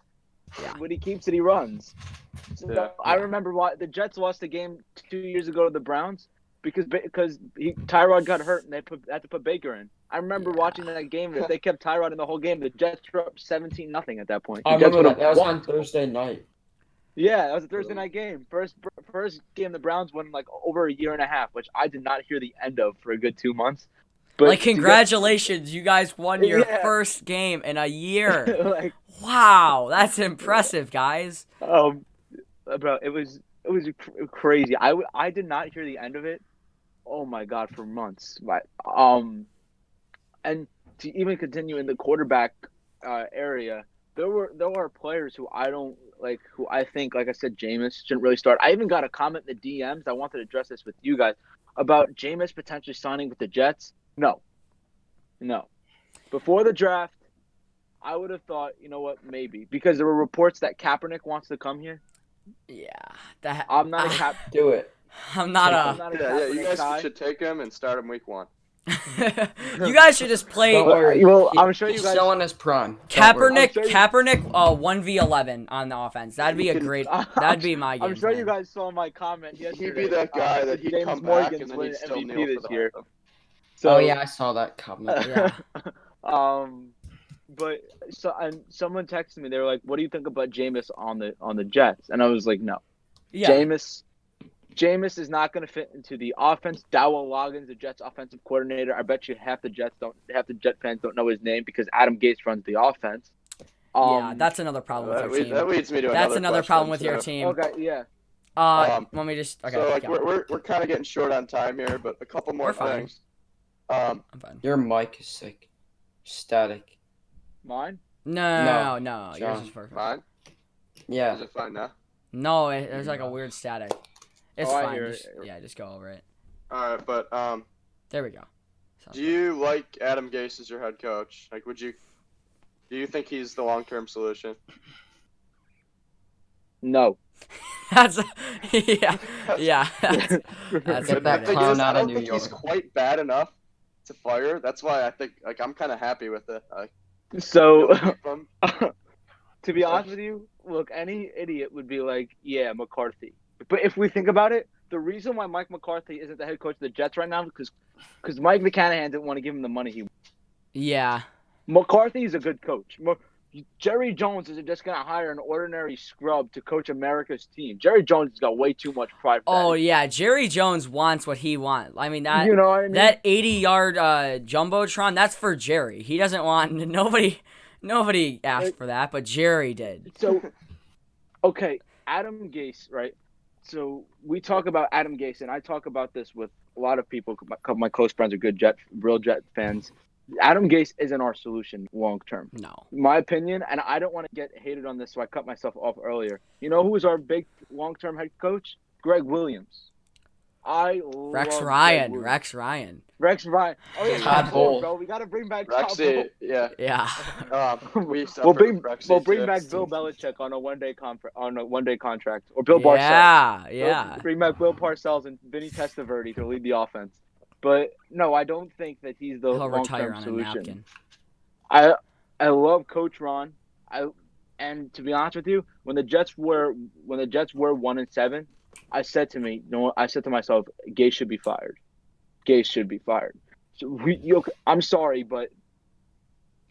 S3: Yeah.
S1: When he keeps it, he runs. So I remember why the Jets lost the game 2 years ago to the Browns because Tyrod got hurt and they had to put Baker in. I remember watching that game. If they kept Tyrod in the whole game, the Jets were up 17-0 at that point.
S4: I remember that. That was on Thursday night.
S1: Yeah, that was a Thursday night game. First game the Browns won like over a year and a half, which I did not hear the end of for a good 2 months. But
S3: like, congratulations, you guys won your first game in a year. Wow, that's impressive, guys.
S1: Bro, it was crazy. I did not hear the end of it. Oh my God, for months. And to even continue in the quarterback area, there are players who I don't like, who I think, like I said, Jameis shouldn't really start. I even got a comment in the DMs. I wanted to address this with you guys about Jameis potentially signing with the Jets. No. Before the draft, I would have thought, you know what, maybe, because there were reports that Kaepernick wants to come here.
S3: Yeah,
S1: I'm not a
S4: Do it.
S3: I'm not a
S2: Kaepernick you guys should take him and start him week 1.
S3: You guys should just play.
S4: Don't worry.
S1: Well, I'm sure you guys.
S4: Still in his prime.
S3: Kaepernick, 1v11 on the offense. That'd be that'd be my game.
S1: I'm sure you guys saw my comment yesterday.
S2: He'd be that guy that he'd come back and then he'd still
S1: MVP
S2: kneel
S1: this
S2: for the
S1: year.
S2: anthem.
S1: So,
S4: yeah, I saw that comment.
S3: Yeah.
S1: But someone texted me. They were like, "What do you think about Jameis on the Jets?" And I was like, "No,
S3: Yeah.
S1: Jameis is not going to fit into the offense. Dowell Loggins, the Jets' offensive coordinator. I bet you half the Jet fans don't know his name because Adam Gase runs the offense.
S3: Yeah, that's another problem with your team.
S2: That leads me to
S3: that's another problem with
S2: your
S3: team.
S1: Okay, yeah.
S3: Let me just. Okay.
S2: So we're kind of getting short on time here, but a couple more things.
S3: I'm fine.
S4: Your mic is sick. Static.
S1: Mine?
S3: No.
S4: John.
S3: Yours is perfect.
S2: Fine?
S4: Yeah.
S2: Is it fine now?
S3: No, there's like a weird static. It's fine.
S1: I hear
S3: Just go over it.
S2: Alright, but
S3: There we go.
S2: do you like Adam Gase as your head coach? Like, do you think he's the long-term solution?
S1: No.
S3: That's yeah. That's
S4: Get that clown out of New
S2: York. He's quite bad enough to fire. That's why I think I'm kind of happy with it.
S1: So,
S2: From
S1: to be honest with you, look, any idiot would be like, yeah, McCarthy. But if we think about it, the reason why Mike McCarthy isn't the head coach of the Jets right now is because Mike McCanahan didn't want to give him the money he.
S3: Yeah.
S1: McCarthy is a good coach. Jerry Jones isn't just gonna hire an ordinary scrub to coach America's team. Jerry Jones has got way too much pride.
S3: Oh yeah, Jerry Jones wants what he wants. I mean that.
S1: You know what I mean?
S3: That 80-yard jumbotron, that's for Jerry. He doesn't want nobody asked for that, but Jerry did.
S1: So, okay, Adam Gase, right? So we talk about Adam Gase, and I talk about this with a lot of people. My close friends are real Jet fans. Adam Gase isn't our solution long term.
S3: No.
S1: My opinion, and I don't want to get hated on this, so I cut myself off earlier. You know who is our big long term head coach? Greg Williams.
S3: Rex Ryan.
S1: Rex Ryan. Oh yeah,
S4: Todd Bowles.
S1: bro. We gotta bring back Todd Bowles.
S2: Yeah.
S3: Yeah.
S1: We'll bring back Bill Belichick on a one-day contract, or Bill Parcells.
S3: Yeah.
S1: Bring back Bill Parcells and Vinny Testaverde to lead the offense. But no, I don't think that he's the
S3: He'll retire
S1: long-term
S3: on
S1: solution.
S3: a napkin.
S1: I love Coach Ron. And to be honest with you, when the Jets were 1-7, I said to myself, Gase should be fired. Gase should be fired. So I'm sorry, but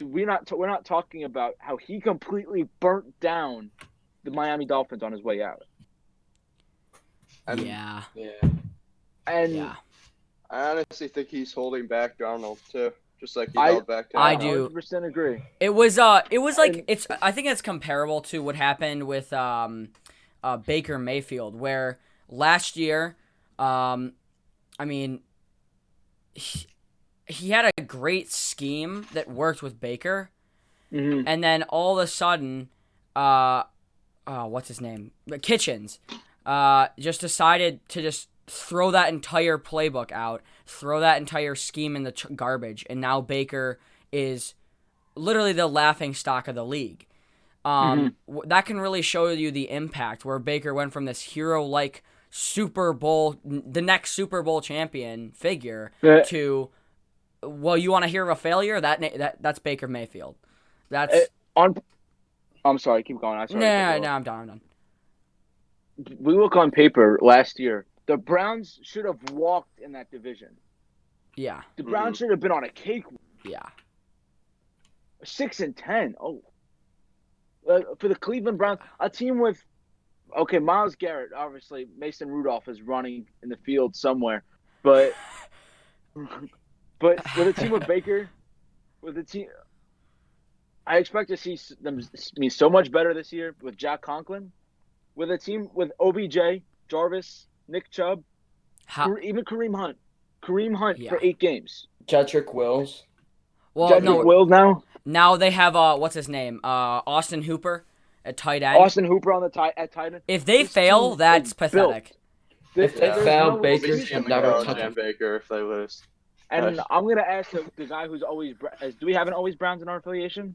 S1: we're not talking about how he completely burnt down the Miami Dolphins on his way out.
S3: Yeah.
S1: And
S3: yeah.
S2: I honestly think he's holding back Darnold too, just like he held back Darnold.
S3: I do.
S1: 100% agree.
S3: It was like I think it's comparable to what happened with Baker Mayfield, where last year, I mean, he had a great scheme that worked with Baker, and then all of a sudden, what's his name? Kitchens, just decided to just throw that entire playbook out, throw that entire scheme in the garbage, and now Baker is literally the laughing stock of the league. That can really show you the impact where Baker went from this hero-like the next Super Bowl champion figure to, well, you want to hear of a failure? That's Baker Mayfield.
S1: I'm sorry, keep going.
S3: I'm done.
S1: We look on paper last year. The Browns should have walked in that division.
S3: Yeah.
S1: The Browns should have been on a cake.
S3: Yeah.
S1: 6-10. Oh. For the Cleveland Browns, a team with, Myles Garrett, obviously, Mason Rudolph is running in the field somewhere, but with a team with Baker, I expect to see them be so much better this year with Jack Conklin, with a team with OBJ, Jarvis, Nick Chubb, even Kareem Hunt. For 8 games.
S4: Jedrick Wills.
S3: Well,
S1: Wills now.
S3: Now they have what's his name? Austin Hooper at tight end.
S1: Austin Hooper at tight end.
S3: If they fail, that's pathetic.
S4: If they fail, Baker should never touch
S2: Jam Baker if they lose.
S1: And I'm gonna ask the guy who's always. Do we have an always Browns in our affiliation?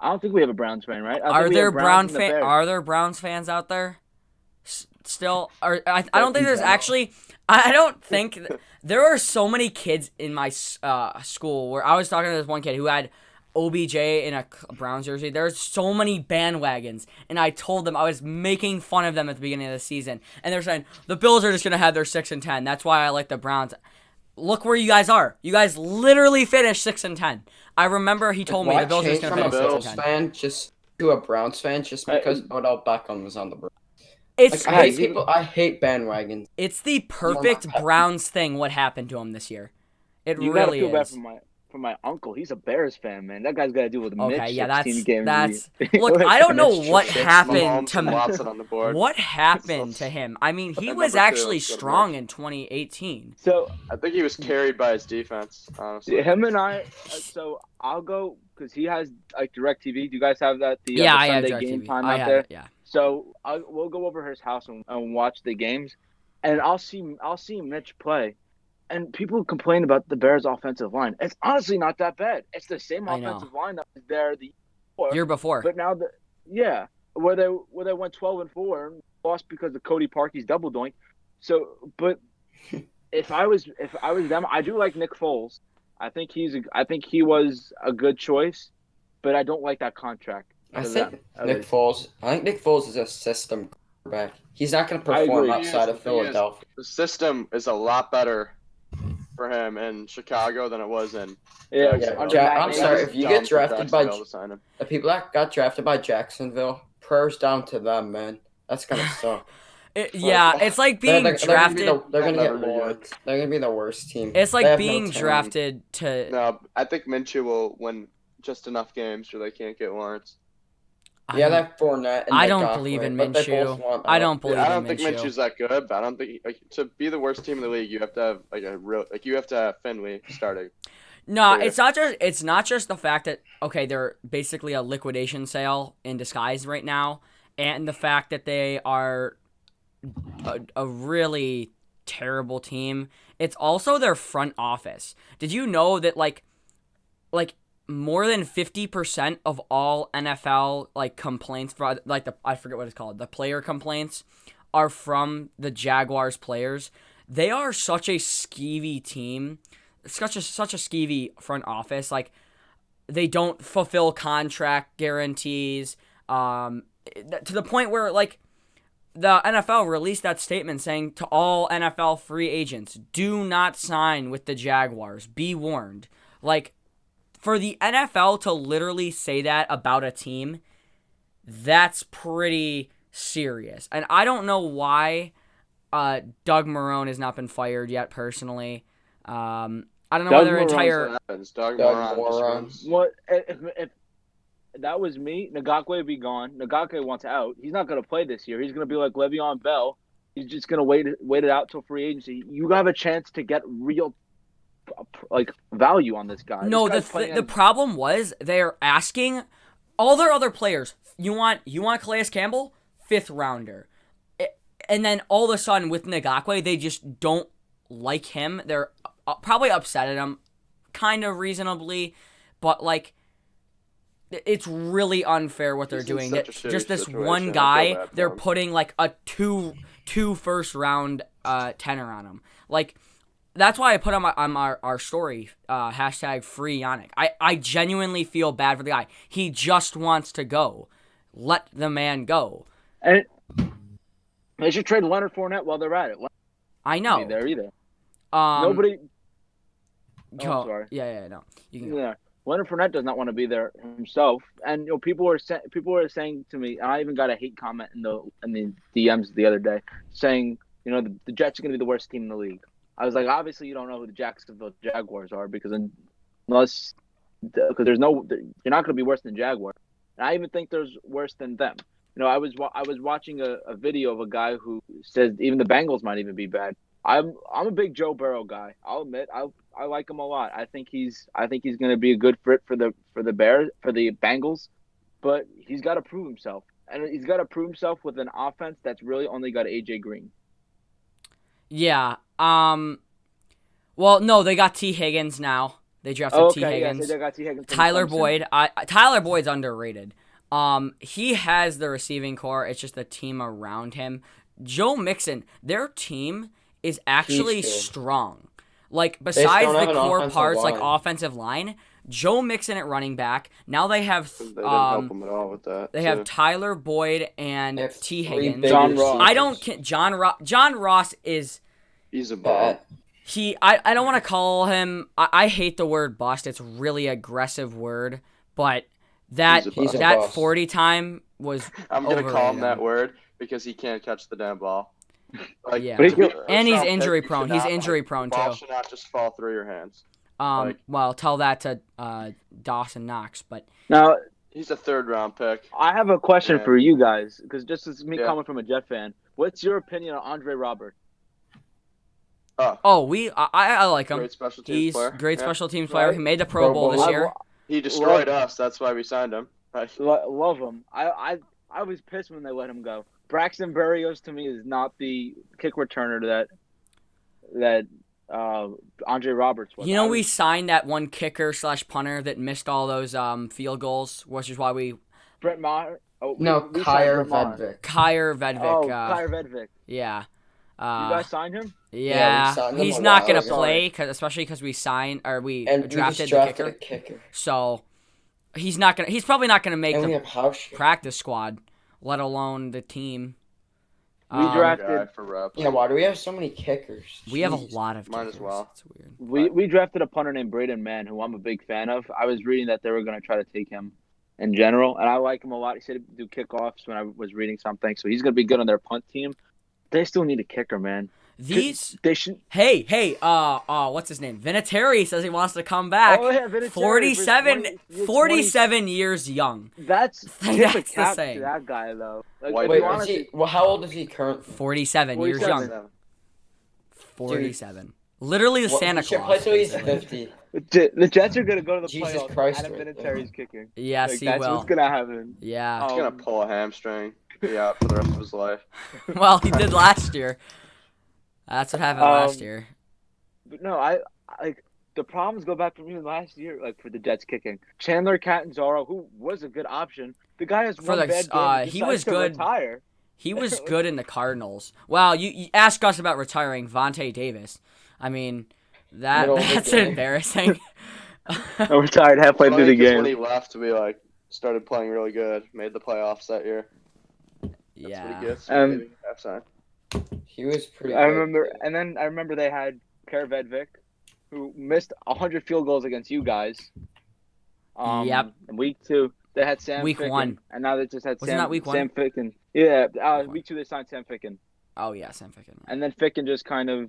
S1: I don't think we have a Browns fan, right?
S3: Are there Browns fans out there? Still, or I don't think there's actually. I don't think there are so many kids in my school where I was talking to this one kid who had OBJ in a Browns jersey. There's so many bandwagons, and I told them I was making fun of them at the beginning of the season, and they're saying the Bills are just gonna have their 6-10. That's why I like the Browns. Look where you guys are. You guys literally finished 6-10. I remember he told me the Bills are just gonna finish 6-10.
S4: Fan just to a Browns fan just because Odell Beckham was on the Browns.
S3: I
S4: hate bandwagons.
S3: It's the perfect Browns thing. What happened to him this year? It really is.
S1: You gotta feel bad for my uncle. He's a Bears fan, man. That guy's got to do with Mitch.
S3: Okay, yeah, that's. Look, I don't know what happened to
S2: Watson on the board.
S3: What happened to him. I mean, he was actually strong in 2018.
S1: So
S2: I think he was carried by his defense. Honestly,
S1: him and I. So I'll go because he has like DirecTV. Do you guys have that?
S3: I have
S1: Sunday game
S3: DirecTV.
S1: time out there.
S3: Yeah.
S1: So we'll go over his house and watch the games, and I'll see Mitch play. And people complain about the Bears' offensive line. It's honestly not that bad. It's the same offensive line that was there the
S3: year before.
S1: But now, where they went 12-4 and lost because of Cody Parkey's double doink. So, but if I was them, I do like Nick Foles. I think he was a good choice, but I don't like that contract.
S4: I think Nick Foles is a system quarterback. He's not going to perform outside of Philadelphia.
S2: The system is a lot better for him in Chicago than it was in.
S4: I'm sorry, if you get drafted by the people that got drafted by Jacksonville, prayers down to them, man. That's gonna suck.
S3: It's like being drafted.
S4: They're gonna get Lawrence. They're gonna be the worst team.
S3: It's like being drafted to.
S2: No, I think Minshew will win just enough games where they can't get Lawrence.
S4: Yeah, that Fournette.
S3: I don't believe in Minshew. I don't believe in Minshew.
S2: I don't think Minshew's that good, but I don't think to be the worst team in the league, you have to have you have to have Finley starting.
S3: No, it's not just the fact that they're basically a liquidation sale in disguise right now, and the fact that they are a really terrible team. It's also their front office. Did you know that like more than 50% of all NFL complaints for I forget what it's called, the player complaints are from the Jaguars players. They are such a skeevy team, such a skeevy front office. Like, they don't fulfill contract guarantees to the point where the NFL released that statement saying to all NFL free agents, do not sign with the Jaguars. Be warned. For the NFL to literally say that about a team, that's pretty serious. And I don't know why Doug Marrone has not been fired yet, personally. I don't know whether entire...
S2: Doug Marrone.
S1: What if that was me, Ngakoue would be gone. Ngakoue wants out. He's not going to play this year. He's going to be like Le'Veon Bell. He's just going to wait it out till free agency. You have a chance to get real value on this guy.
S3: No, the problem was they're asking all their other players. You want Calais Campbell, 5th rounder, and then all of a sudden with Ngakoue, they just don't like him. They're probably upset at him, kind of reasonably, but it's really unfair what they're doing. Just this one guy, they're putting a two first round tenor on him. That's why I put on our story, hashtag free Yannick. I genuinely feel bad for the guy. He just wants to go. Let the man go.
S1: And they should trade Leonard Fournette while they're at it.
S3: I know.
S1: There either.
S3: Nobody.
S1: Oh, sorry.
S3: Yeah, no. You can go.
S1: Yeah. Leonard Fournette does not want to be there himself, and people were saying to me, and I even got a hate comment in the DMs the other day, saying the Jets are going to be the worst team in the league. I was like, obviously you don't know who the Jacksonville Jaguars are because you're not going to be worse than Jaguars. And I even think there's worse than them. I was watching a video of a guy who says even the Bengals might even be bad. I'm a big Joe Burrow guy. I'll admit I like him a lot. I think he's going to be a good fit for the Bengals, but he's got to prove himself, and he's got to prove himself with an offense that's really only got AJ Green.
S3: Yeah. Well, no, they got T. Higgins now. They drafted T. Higgins.
S1: Yes, they got T. Higgins.
S3: Tyler Boyd. Tyler Boyd's underrated. He has the receiving core. It's just the team around him. Joe Mixon, their team is actually strong. Besides the core parts, offensive line, Joe Mixon at running back. Now they have
S2: they didn't help him at all with that.
S3: They have Tyler Boyd and T. Higgins.
S1: John Ross.
S3: I don't. John Ross is.
S2: He's a ball.
S3: I don't want to call him. I hate the word bust. It's a really aggressive word, but that 40 time was.
S2: I'm gonna call him that word because he can't catch the damn ball.
S3: Yeah, and he's injury prone. He's injury prone too.
S2: The ball should not just fall through your hands.
S3: Well, tell that to Dawson Knox, but
S1: now
S2: he's a 3rd round pick.
S1: I have a question for you guys because just as me coming from a Jet fan, what's your opinion on Andre Robert?
S3: I like him.
S2: Great special teams player.
S3: Great special teams player. He made the Pro Bowl this year.
S2: He destroyed us. That's why we signed him.
S1: Love him. I was pissed when they let him go. Braxton Berrios to me is not the kick returner that Andre Roberts was.
S3: We signed that one kicker / punter that missed all those field goals, which is why we.
S1: Brett Maher.
S4: Kyer Vedvik.
S3: Kyer Vedvik.
S1: Oh, Kyer Vedvik.
S3: Yeah.
S1: You guys signed him?
S3: Yeah,
S4: we signed him
S3: he's
S4: a
S3: not
S4: while
S3: gonna
S4: ago.
S3: play, especially because we drafted
S4: a kicker.
S3: So he's probably not gonna make
S4: And we
S3: the
S4: have house
S3: practice squad, let alone the team.
S1: We drafted
S2: Guy for reps.
S4: Yeah, why do we have so many kickers?
S3: We have a
S4: Jeez.
S3: lot of
S2: Might
S3: kickers.
S2: as well.
S3: It's weird.
S1: We drafted a punter named Braden Mann, who I'm a big fan of. I was reading that they were going to try to take him in general, and I like him a lot. He said he'd do kickoffs when I was reading something, so he's going to be good on their punt team. They still need a kicker, man. They should.
S3: Hey, what's his name? Vinatieri says he wants to come back.
S1: Oh yeah, Vinatieri,
S3: 47 years young.
S1: That's
S3: the
S1: cap
S3: same.
S1: to that guy though. Like,
S2: Wait,
S4: how old is he currently?
S3: 47 years young. 47. Literally the Santa
S4: He should
S3: Claus.
S4: play till he's 50.
S1: The Jets are gonna go to the
S4: Jesus
S1: playoffs.
S4: Christ,
S1: And
S4: right
S1: Vinatieri's kicking.
S3: Yes,
S1: Like,
S3: he
S1: that's
S3: will.
S1: what's gonna happen.
S3: Yeah.
S2: He's gonna pull a hamstring. Be out for the rest of his life.
S3: Well, he did last year. That's what happened last year.
S1: But no, I like the problems go back from even last year, like for the Jets kicking. Chandler Catanzaro, who was a good option. The guy has one bad game.
S3: He was good.
S1: Retire.
S3: He was good in the Cardinals. Well, you ask us about retiring Vontae Davis. I mean, that's embarrassing.
S1: I retired halfway through the game.
S2: When he left, we started playing really good. Made the playoffs that year. That's what he gets. Halftime.
S4: He was pretty.
S1: I remember they had Kerr Vedvik, who missed 100 field goals against you guys.
S3: Yep.
S1: In week 2, they had Sam.
S3: Week
S1: Ficken,
S3: 1,
S1: and now they just had
S3: Wasn't that week 1?
S1: Sam Ficken. Yeah, week 2 they signed Sam Ficken.
S3: Oh yeah, Sam Ficken.
S1: And then Ficken just kind of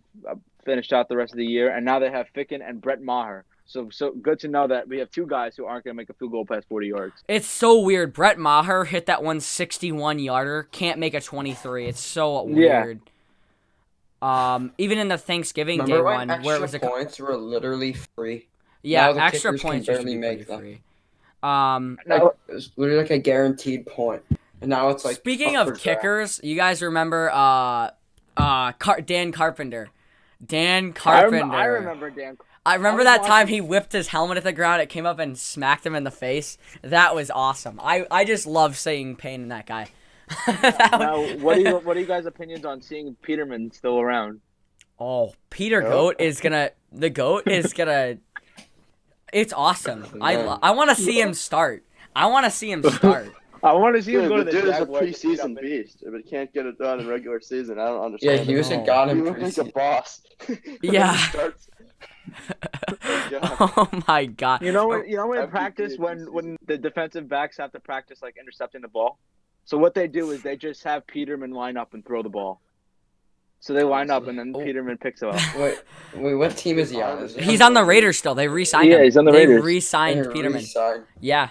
S1: finished out the rest of the year, and now they have Ficken and Brett Maher. So good to know that we have 2 guys who aren't going to make a field goal past 40 yards.
S3: It's so weird. Brett Maher hit that 161-yarder, can't make a 23. It's so weird. Even in the Thanksgiving Day one, where it was
S4: points were literally free.
S3: Yeah, extra points used to be pretty free.
S4: It was literally like a guaranteed point, and now it's like.
S3: Speaking of kickers, you guys remember Dan Carpenter? Dan Carpenter.
S1: I remember Dan.
S3: I remember that time he whipped his helmet at the ground. It came up and smacked him in the face. That was awesome. I just love seeing pain in that guy.
S1: Now, what are you guys' opinions on seeing Peterman still around?
S3: Oh, Goat is gonna. The Goat is gonna. It's awesome. I want to see him start. I want to see him start.
S1: I want to see him go to the
S2: dude is a
S1: Jaguars.
S2: preseason beast, but he can't get it done in regular season. I don't understand.
S4: Yeah, he was a god in
S2: preseason. He's a boss.
S3: Yeah.
S2: Oh,
S3: oh my god.
S1: You know in practice when the defensive backs have to practice like intercepting the ball. So what they do is they just have Peterman line up and throw the ball. So they line up and then Peterman picks it up.
S4: Wait, what team is he on?
S3: He's on the Raiders still. They re-signed him.
S1: Yeah, he's on the Raiders.
S3: They re-signed Peterman. Yeah.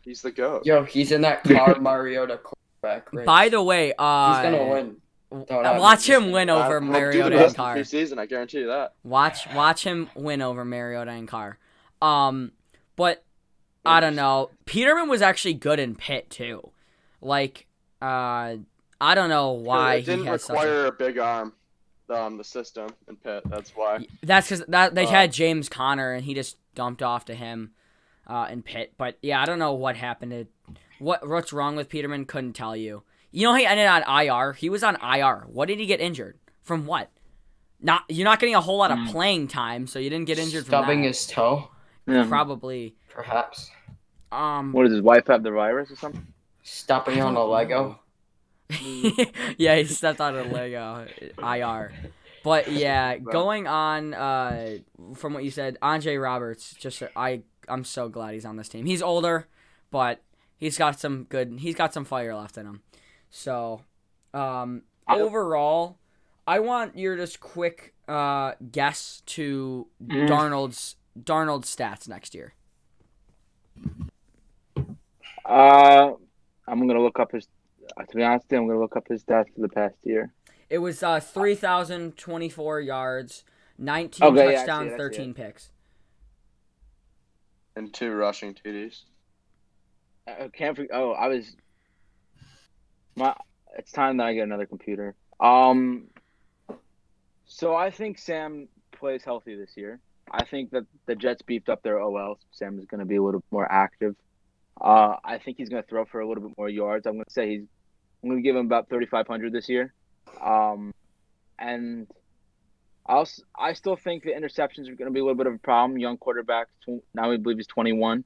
S2: He's the GOAT.
S4: Yo, he's in that Carr Mariota quarterback race.
S3: By the way,
S4: he's gonna win.
S3: Watch him win over Mariota and Carr.
S2: Preseason, I guarantee you that.
S3: Watch him win over Mariota and Carr. But I don't know. Peterman was actually good in Pitt too. Like, I don't know why
S2: it didn't require a big arm. The system in Pitt. That's why.
S3: That's because they had James Conner and he just dumped off to him in Pitt. But yeah, I don't know what happened. What's wrong with Peterman? Couldn't tell you. You know he ended on IR. He was on IR. What did he get injured from? What? You're not getting a whole lot of playing time, so you didn't get injured from that.
S4: Stubbing his toe.
S1: Yeah.
S3: Probably.
S4: Perhaps.
S1: What does his wife have the virus or something?
S4: Stepping on a Lego.
S3: Yeah, he stepped on a Lego. IR. But yeah, going on from what you said, Andre Roberts. I'm so glad he's on this team. He's older, but he's got some fire left in him. So, overall, I want your just quick guess to Darnold's stats next year.
S1: I'm gonna look up his. To be honest, I'm gonna look up his stats for the past year.
S3: It was 3,024 yards, 19 touchdowns, 13 picks,
S2: and 2 rushing TDs.
S1: I can't forget. It's time that I get another computer. So I think Sam plays healthy this year. I think that the Jets beefed up their OL. Sam is going to be a little more active. I think he's going to throw for a little bit more yards. I'm going to give him about 3,500 this year. And and I still think the interceptions are going to be a little bit of a problem. Young quarterback, now I believe he's 21.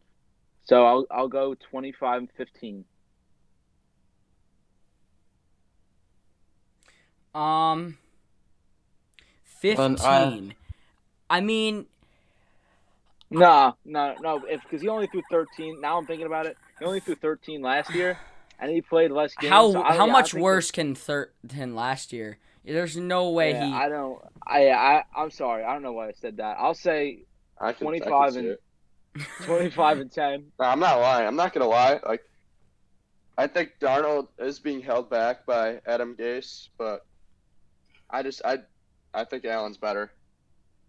S1: So I'll go 25-15.
S3: 15. I mean,
S1: no. Because he only threw 13. Now I'm thinking about it. He only threw 13 last year, and he played less games.
S3: How much worse can last year? There's no way he.
S1: I don't. I'm sorry. I don't know why I said that. I'll say 25 and 25 and 10.
S2: No, I'm not lying. I'm not gonna lie. Like, I think Darnold is being held back by Adam Gase, but I think Allen's better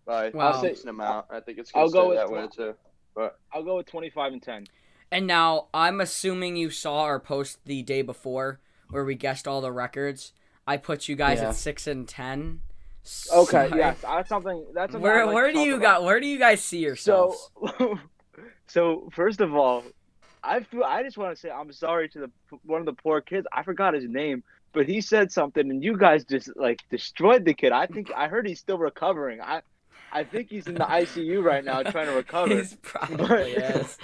S2: by a decent amount. I think it's gonna stay that way too. But
S1: I'll go with 25 and 10.
S3: And now I'm assuming you saw our post the day before where we guessed all the records. I put you guys at 6 and 10.
S1: Okay, yes, that's something.
S3: Where do you guys see yourselves?
S1: So first of all, I just want to say I'm sorry to one of the poor kids. I forgot his name, but he said something, and you guys just destroyed the kid. I heard he's still recovering. I think he's in the ICU right now trying to recover.
S3: He's probably is.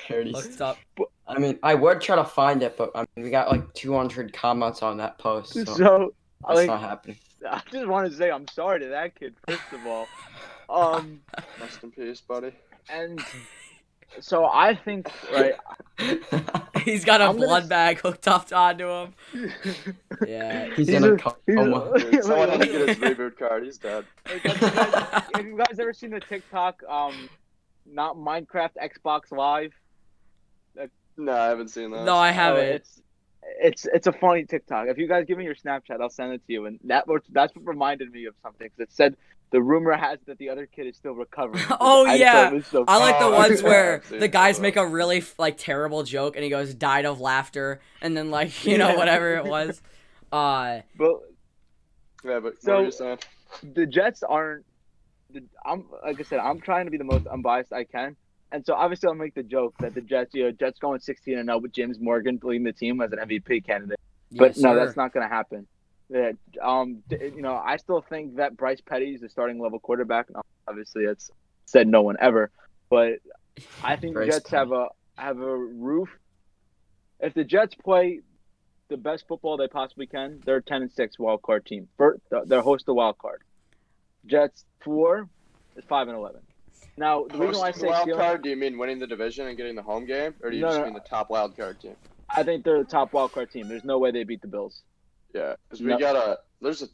S4: Looked up. I mean, I would try to find it, but I mean, we got 200 comments on that post, so that's not happening.
S1: I just wanted to say I'm sorry to that kid, first of all.
S2: Rest in peace, buddy.
S1: And so I think, right.
S3: He's got a blood bag hooked up onto him.
S4: Yeah, he's in a coma.
S2: Someone had to get his reboot card. He's dead.
S1: Have you guys ever seen the TikTok, not Minecraft Xbox Live?
S2: No, I haven't seen that.
S3: No, I haven't.
S1: It's a funny TikTok. If you guys give me your Snapchat, I'll send it to you. And that's what reminded me of something. Because it said the rumor has it that the other kid is still recovering.
S3: Oh yeah, I like the ones where the guys make a really terrible joke and he goes died of laughter and then whatever it was.
S2: But what were you saying?
S1: The Jets aren't. Like I said, I'm trying to be the most unbiased I can. And so obviously I'll make the joke that the Jets going 16-0 with James Morgan leading the team as an MVP candidate. But no, that's not going to happen. Yeah, I still think that Bryce Petty is the starting level quarterback. Obviously, it's said no one ever, but I think the Jets have a roof. If the Jets play the best football they possibly can, they're a 10-6 wild card team. They're host the wild card. Jets 4 is 5-11. Now, the reason why I say
S2: wild card, do you mean winning the division and getting the home game, or do you just mean the top wild card team?
S1: I think they're the top wild card team. There's no way they beat the Bills.
S2: Yeah, because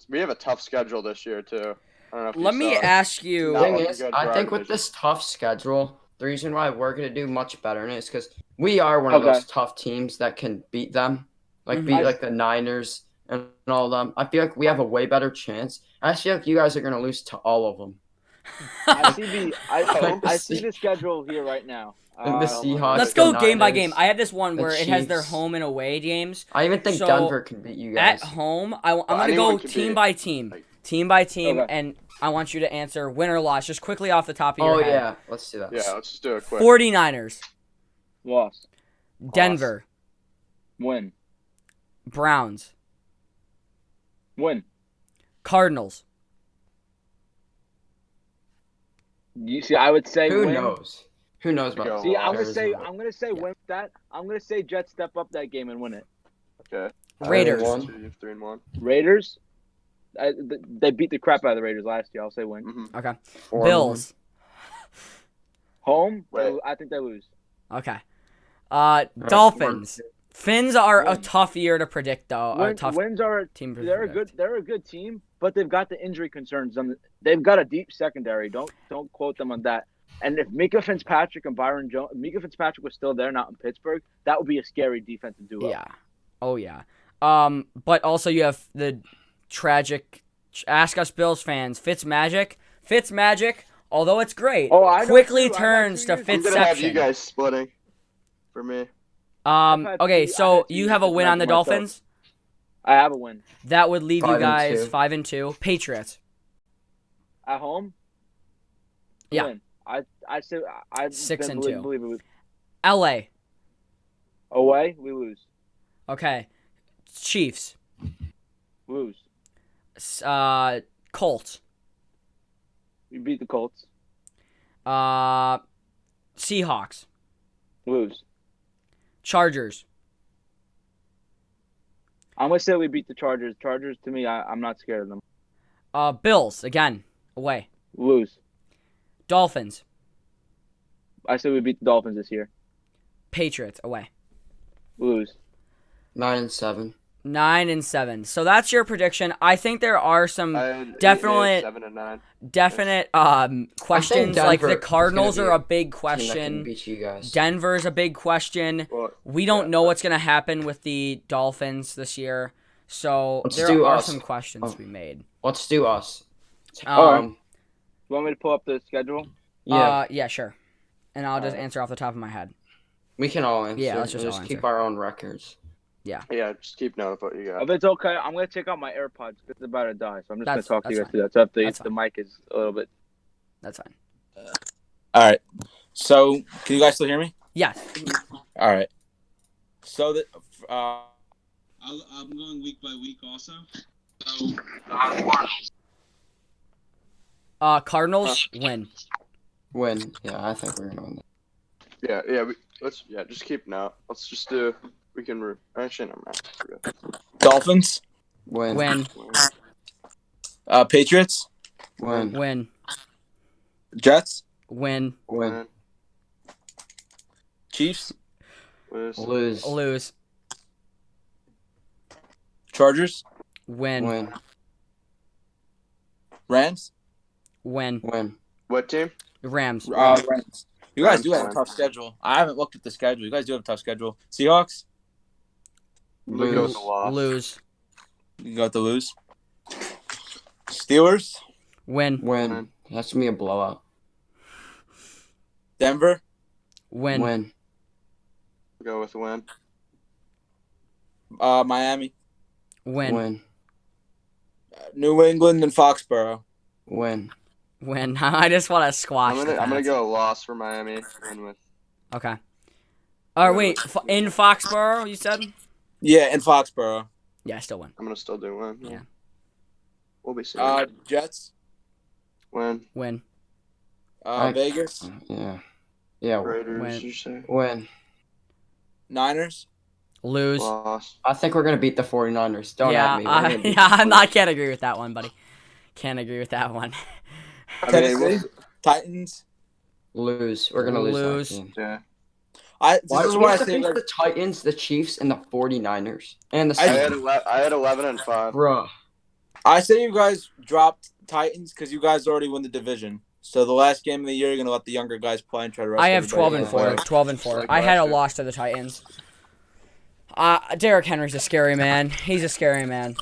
S2: we have a tough schedule this year too. I don't know if
S3: Let me ask you.
S4: The thing is, I think with this tough schedule, the reason why we're gonna do much better in it is because we are one of those tough teams that can beat them, beat the Niners and all of them. I feel like we have a way better chance. I feel like you guys are gonna lose to all of them.
S1: I see the schedule here right now.
S4: The Seahawks.
S3: Let's go game by game. I had this one where it has their home and away games.
S4: I even think Denver can beat you guys.
S3: At home, I'm going to go team by team. Team by team, and I want you to answer win or loss, just quickly off the top of your head.
S4: Oh, yeah. Let's do that.
S2: Yeah, let's just do it quick.
S3: 49ers.
S1: Loss.
S3: Denver.
S1: Win.
S3: Browns.
S1: Win.
S3: Cardinals.
S1: You see, I would say
S4: Who
S1: win.
S4: knows? Who knows about
S1: See, I'm gonna say win that. I'm gonna say Jets step up that game and win it.
S2: Okay.
S3: Raiders.
S2: 3-1.
S1: Raiders. They beat the crap out of the Raiders last year. I'll say win.
S2: Mm-hmm.
S3: Okay. Bills.
S1: Home.
S2: Wait.
S1: I think they lose.
S3: Okay. Dolphins. Finns are a tough year to predict, though.
S1: Wins are team. They're a good team, but they've got the injury concerns. They've got a deep secondary. Don't quote them on that. And if Mika Fitzpatrick and Byron Jones, Mika Fitzpatrick was still there, not in Pittsburgh, that would be a scary defensive duo.
S3: Yeah. Oh yeah. But also you have the tragic. Ask us Bills fans. Fitzmagic, although it's great, quickly turns to Fitzception.
S2: I'm gonna have you guys splitting for me.
S3: Okay, so you have a win on the Dolphins?
S1: I have a win.
S3: That would leave you guys 5-2. Patriots.
S1: At home?
S3: Yeah.
S1: Win. I say I
S3: 6-2.
S1: believe it was
S3: LA.
S1: Away, we lose.
S3: Okay. Chiefs.
S1: Lose.
S3: Colts.
S1: We beat the Colts.
S3: Seahawks.
S1: Lose.
S3: Chargers.
S1: I'm gonna say we beat the Chargers. Chargers, to me, I'm not scared of them.
S3: Bills again. Away.
S1: Lose.
S3: Dolphins.
S1: I say we beat the Dolphins this year.
S3: Patriots. Away.
S1: Lose.
S4: 9-7.
S3: 9-7. So that's your prediction. I think there are some
S2: definite 7-9.
S3: definite questions. Like the Cardinals are a big question.
S4: Beat you guys.
S3: Denver's a big question.
S2: Well,
S3: We don't know what's gonna happen with the Dolphins this year. So
S4: Let's
S3: there
S4: do
S3: are
S4: us.
S3: some questions to be made.
S4: Let's do us.
S1: You want me to pull up the schedule?
S4: Yeah,
S3: Yeah, sure. And I'll just answer off the top of my head.
S4: we can all answer.
S3: Yeah, let's just all
S4: keep
S3: answer.
S4: our own records.
S2: Yeah, just keep note of what you got.
S1: If it's okay, I'm gonna take out my AirPods because it's about to die. So I'm just gonna talk to you guys
S3: that's
S1: through that. So if
S3: That's
S1: the mic is a little bit.
S3: That's fine.
S5: All right. So, can you guys still hear me?
S3: Yes.
S5: All right. So that
S6: I'm going week by week also.
S3: Cardinals win.
S4: Win. Yeah, I think we're gonna win.
S2: Let's just keep note. Let's just do. We can actually never mind.
S5: Dolphins,
S4: Win.
S5: Patriots,
S3: Win.
S5: Jets,
S3: Win.
S5: Chiefs,
S4: Lose.
S5: Chargers,
S3: Win.
S5: Rams.
S3: Win.
S2: What team?
S3: Rams.
S5: Rams. You guys
S2: Rams
S5: do have a
S2: win.
S5: tough schedule. I haven't looked at the schedule. You guys do have a tough schedule. Seahawks,
S2: I'm gonna go with the loss.
S3: Lose.
S5: you got to lose. Steelers,
S3: Win.
S4: That's gonna be a blowout.
S5: Denver,
S3: Win.
S2: Go with win.
S5: Miami,
S3: Win.
S5: New England, and Foxborough.
S4: Win.
S3: I just want to squash
S2: I'm
S3: the
S2: gonna
S3: Pats.
S2: go loss for Miami. Win with.
S3: Okay. All right, wait. In Foxborough, you said?
S5: Yeah, and Foxborough.
S3: Yeah, I still win.
S2: I'm gonna still do win.
S3: Yeah.
S2: We'll be seeing.
S5: Jets,
S2: Win.
S3: Win.
S5: Vegas,
S4: Yeah.
S2: Raiders.
S3: Win.
S2: You say?
S4: Win.
S5: Niners,
S3: Lose.
S2: Loss.
S4: I think we're gonna beat the 49ers. Don't at me. We're gonna beat
S3: I can't agree with that one, buddy. Can't agree with that one.
S2: I mean,
S5: Tennessee, Titans.
S4: Lose. We're gonna lose. That game.
S2: yeah.
S5: This is
S4: We
S5: why I
S4: have to
S5: say
S4: face the Titans, the Chiefs, and the 49ers. And the
S2: I had
S4: Saints.
S2: 11-5.
S4: Bruh.
S5: I say you guys dropped Titans because you guys already win the division. So the last game of the year, you're gonna let the younger guys play and try to.
S3: I have
S5: everybody
S3: 12-4. 12-4. I had a loss to the Titans. Derrick Henry's a scary man. He's a scary man.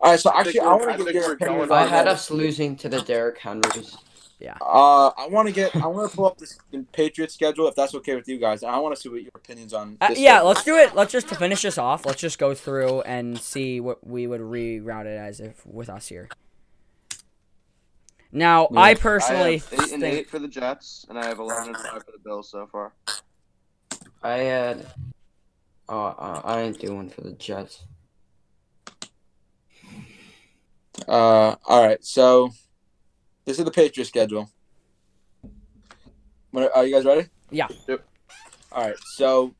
S5: All right, so actually, I want to get
S2: I think
S5: your
S2: we're
S5: opinion.
S2: going
S4: I
S5: on
S4: had
S5: that.
S4: us losing to the Derrick Henrys.
S5: I want to pull up this Patriots schedule if that's okay with you guys. I want to see what your opinions on. This
S3: Yeah,
S5: schedule.
S3: let's do it. Let's just to finish this off. Let's just go through and see what we would reroute it as if with us here. Now, I personally
S2: I have 8-8
S3: think
S2: for the Jets, and I have 11-5 for the Bills so far.
S4: I had. I ain't doing for the Jets.
S5: All right, so this is the Patriots schedule. Are you guys ready?
S3: Yeah.
S2: Yep.
S5: All right, so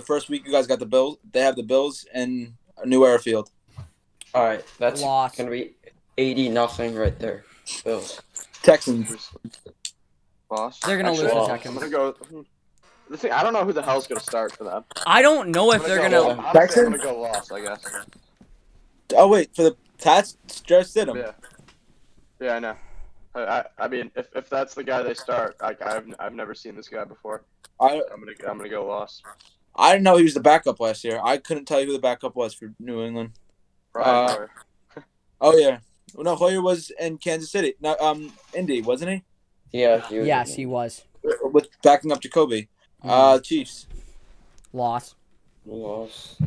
S5: first week you guys got the Bills. They have the Bills in New Airfield.
S4: All right, that's
S3: Loss.
S4: gonna be 80-0 right there. Bills.
S5: Texans.
S2: Loss.
S3: They're gonna lose
S2: Actually,
S3: to
S2: I'm
S3: Texans.
S2: gonna go. The thing, I don't know who the hell's gonna start for them.
S3: I don't know if they're gonna.
S2: Honestly, I'm gonna go loss, I guess.
S5: Oh wait, for the Tats, Jarrett Stidham.
S2: Yeah, I know. I mean, if that's the guy they start, I've never seen this guy before. I'm gonna go loss.
S5: I didn't know he was the backup last year. I couldn't tell you who the backup was for New England.
S2: Brian Hoyer.
S5: Oh yeah, no, Hoyer was in Kansas City. No, Indy, wasn't he?
S4: Yeah. He was
S3: Yes, he was.
S5: With backing up Jacoby. Chiefs.
S3: Loss.
S4: Loss.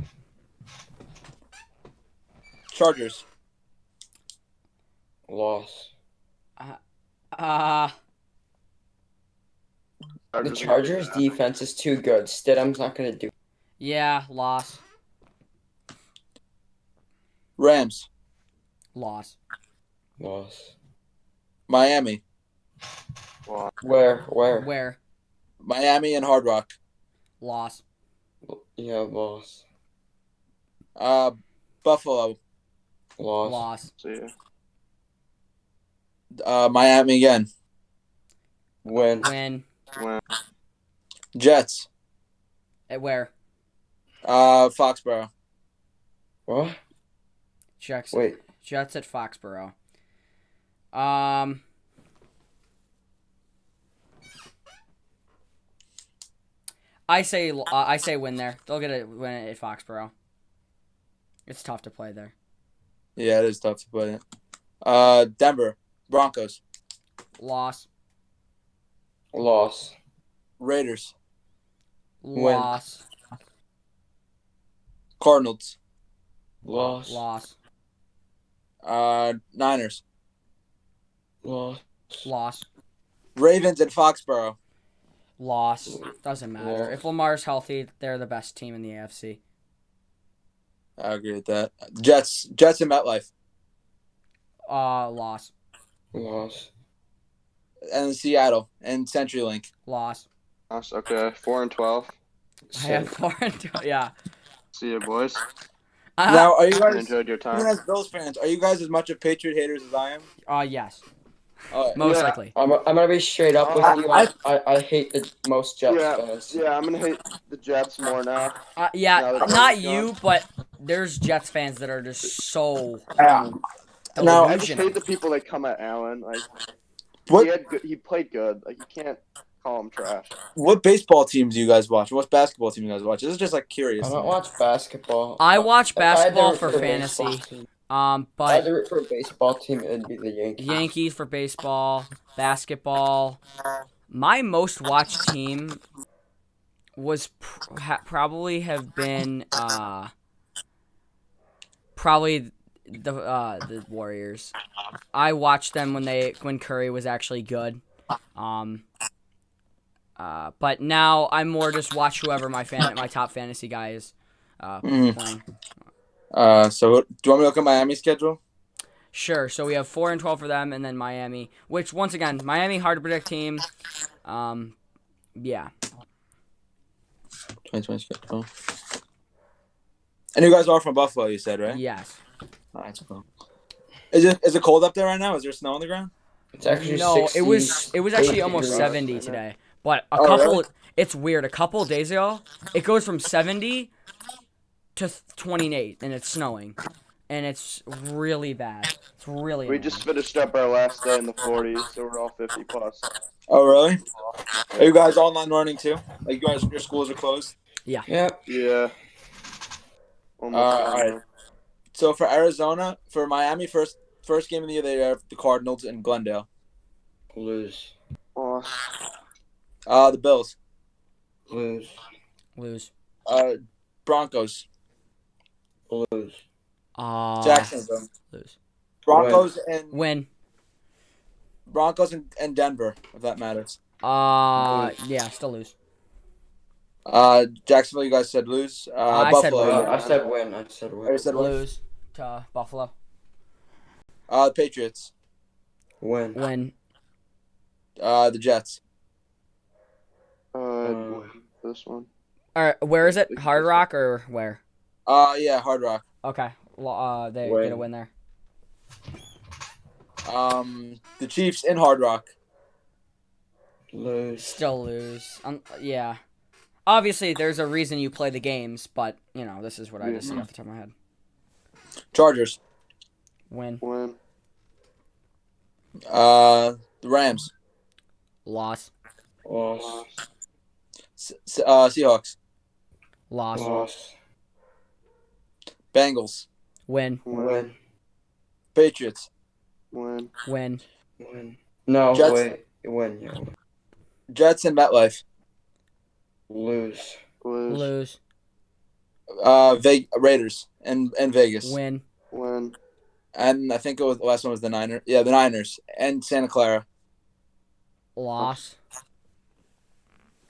S5: Chargers.
S4: Loss.
S3: Uh,
S4: The Chargers' defense is too good. Stidham's not gonna do.
S3: yeah, loss.
S5: Rams.
S3: Loss.
S4: Loss.
S5: Miami.
S4: Where?
S5: Miami and Hard Rock.
S3: Loss.
S4: Yeah, loss.
S5: Buffalo.
S3: Loss.
S2: See
S5: ya. Miami again.
S4: Win.
S3: Win.
S5: Jets.
S3: At where?
S5: Foxborough.
S4: What?
S3: Jets.
S4: Wait.
S3: Jets at Foxborough. I say win there. They'll get a win at Foxborough. It's tough to play there.
S5: Yeah, it is tough to play it. Denver. Broncos.
S3: Loss.
S5: Raiders.
S3: Loss.
S5: Cardinals.
S3: Loss.
S5: Niners.
S3: Loss.
S5: Ravens and Foxborough.
S3: Loss. Doesn't matter.
S4: Loss.
S3: If Lamar's healthy, they're the best team in the AFC.
S5: I agree with that. Jets and MetLife.
S3: Loss.
S5: And Seattle and CenturyLink.
S3: Loss.
S2: Gosh, okay, 4-12.
S3: I have 4 and 2. Yeah.
S2: See you, boys.
S5: Now, are you
S2: I
S5: guys?
S2: enjoyed your
S5: Even
S2: time.
S5: as Bills fans, are you guys as much of Patriot haters as I am?
S3: Yes.
S5: Most
S3: Most likely.
S4: I'm gonna be straight up with you. I hate the most Jets fans.
S2: Yeah, I'm gonna hate the Jets more now.
S3: Yeah,
S2: Now that
S3: not
S2: Brady's
S3: you,
S2: gone.
S3: but there's Jets fans that are just so
S5: Now,
S2: I just
S3: delusional.
S2: hate the people that come at Allen. Like,
S5: What
S2: he played good. Like, you can't call him trash.
S5: what baseball teams do you guys watch? What basketball team do you guys watch? This is just like curious.
S4: I don't watch basketball.
S3: I watch
S4: If I had to
S3: basketball
S4: root
S3: for
S4: a baseball
S3: fantasy.
S4: team- If I had
S3: But
S4: to root for a baseball team, it'd be the Yankees.
S3: Yankees for baseball, basketball. My most watched team was probably have been probably the Warriors. I watched them when Curry was actually good. But now I more just watch whoever my top fantasy guy is playing.
S5: So do you want me to look at Miami's schedule?
S3: Sure. So we have 4 and 12 for them, and then Miami, which once again, Miami hard to predict team. Yeah.
S5: 2020 schedule. And you guys are from Buffalo, you said, right?
S3: Yes.
S5: Oh, that's cool. Is it cold up there right now? Is there snow on the ground?
S4: It's actually
S3: No,
S4: 60,
S3: it was actually almost
S4: 70
S3: 70 today. But
S5: Really?
S3: it's weird. A couple of days ago, it goes from 70 to 28, and it's snowing, and it's really bad. It's really.
S2: We
S3: annoying.
S2: just finished up our last day in the 40s, so we're all 50 plus.
S5: Oh, really? Are you guys online learning too? Like you guys, your schools are closed?
S4: Yep.
S2: Yeah.
S5: All right. So for Arizona, for Miami, first game of the year, they have the Cardinals in Glendale.
S4: Lose.
S5: The Bills.
S4: Lose.
S5: Broncos.
S4: Lose.
S5: Jacksonville.
S3: Lose.
S5: Broncos and
S3: Win.
S5: Broncos and Denver, if that matters.
S3: Yeah, still lose.
S5: Jacksonville, you guys said lose.
S3: I said
S5: Buffalo.
S3: win.
S4: I said win.
S5: Oh, you said win?
S3: Lose to Buffalo.
S5: The Patriots.
S4: Win.
S3: Win.
S5: The Jets.
S2: This one.
S3: All right, where is it? Hard Rock or where?
S5: Yeah, Hard Rock.
S3: Okay. They
S4: Win.
S3: get a win there.
S5: The Chiefs in Hard Rock.
S4: Lose.
S3: Still lose. Yeah. Obviously, there's a reason you play the games, but this is what I just see off the top of my head.
S5: Chargers.
S3: Win.
S5: The Rams.
S3: Loss.
S5: Seahawks.
S3: Loss.
S5: Bengals.
S3: Win.
S5: Patriots.
S3: Win.
S4: No,
S5: Jets.
S4: wait. Win. Yeah.
S5: Jets and MetLife.
S4: Lose.
S3: Lose.
S5: Raiders and Vegas.
S3: Win.
S5: And I think the last one was the Niners. Yeah, the Niners and Santa Clara.
S3: Loss.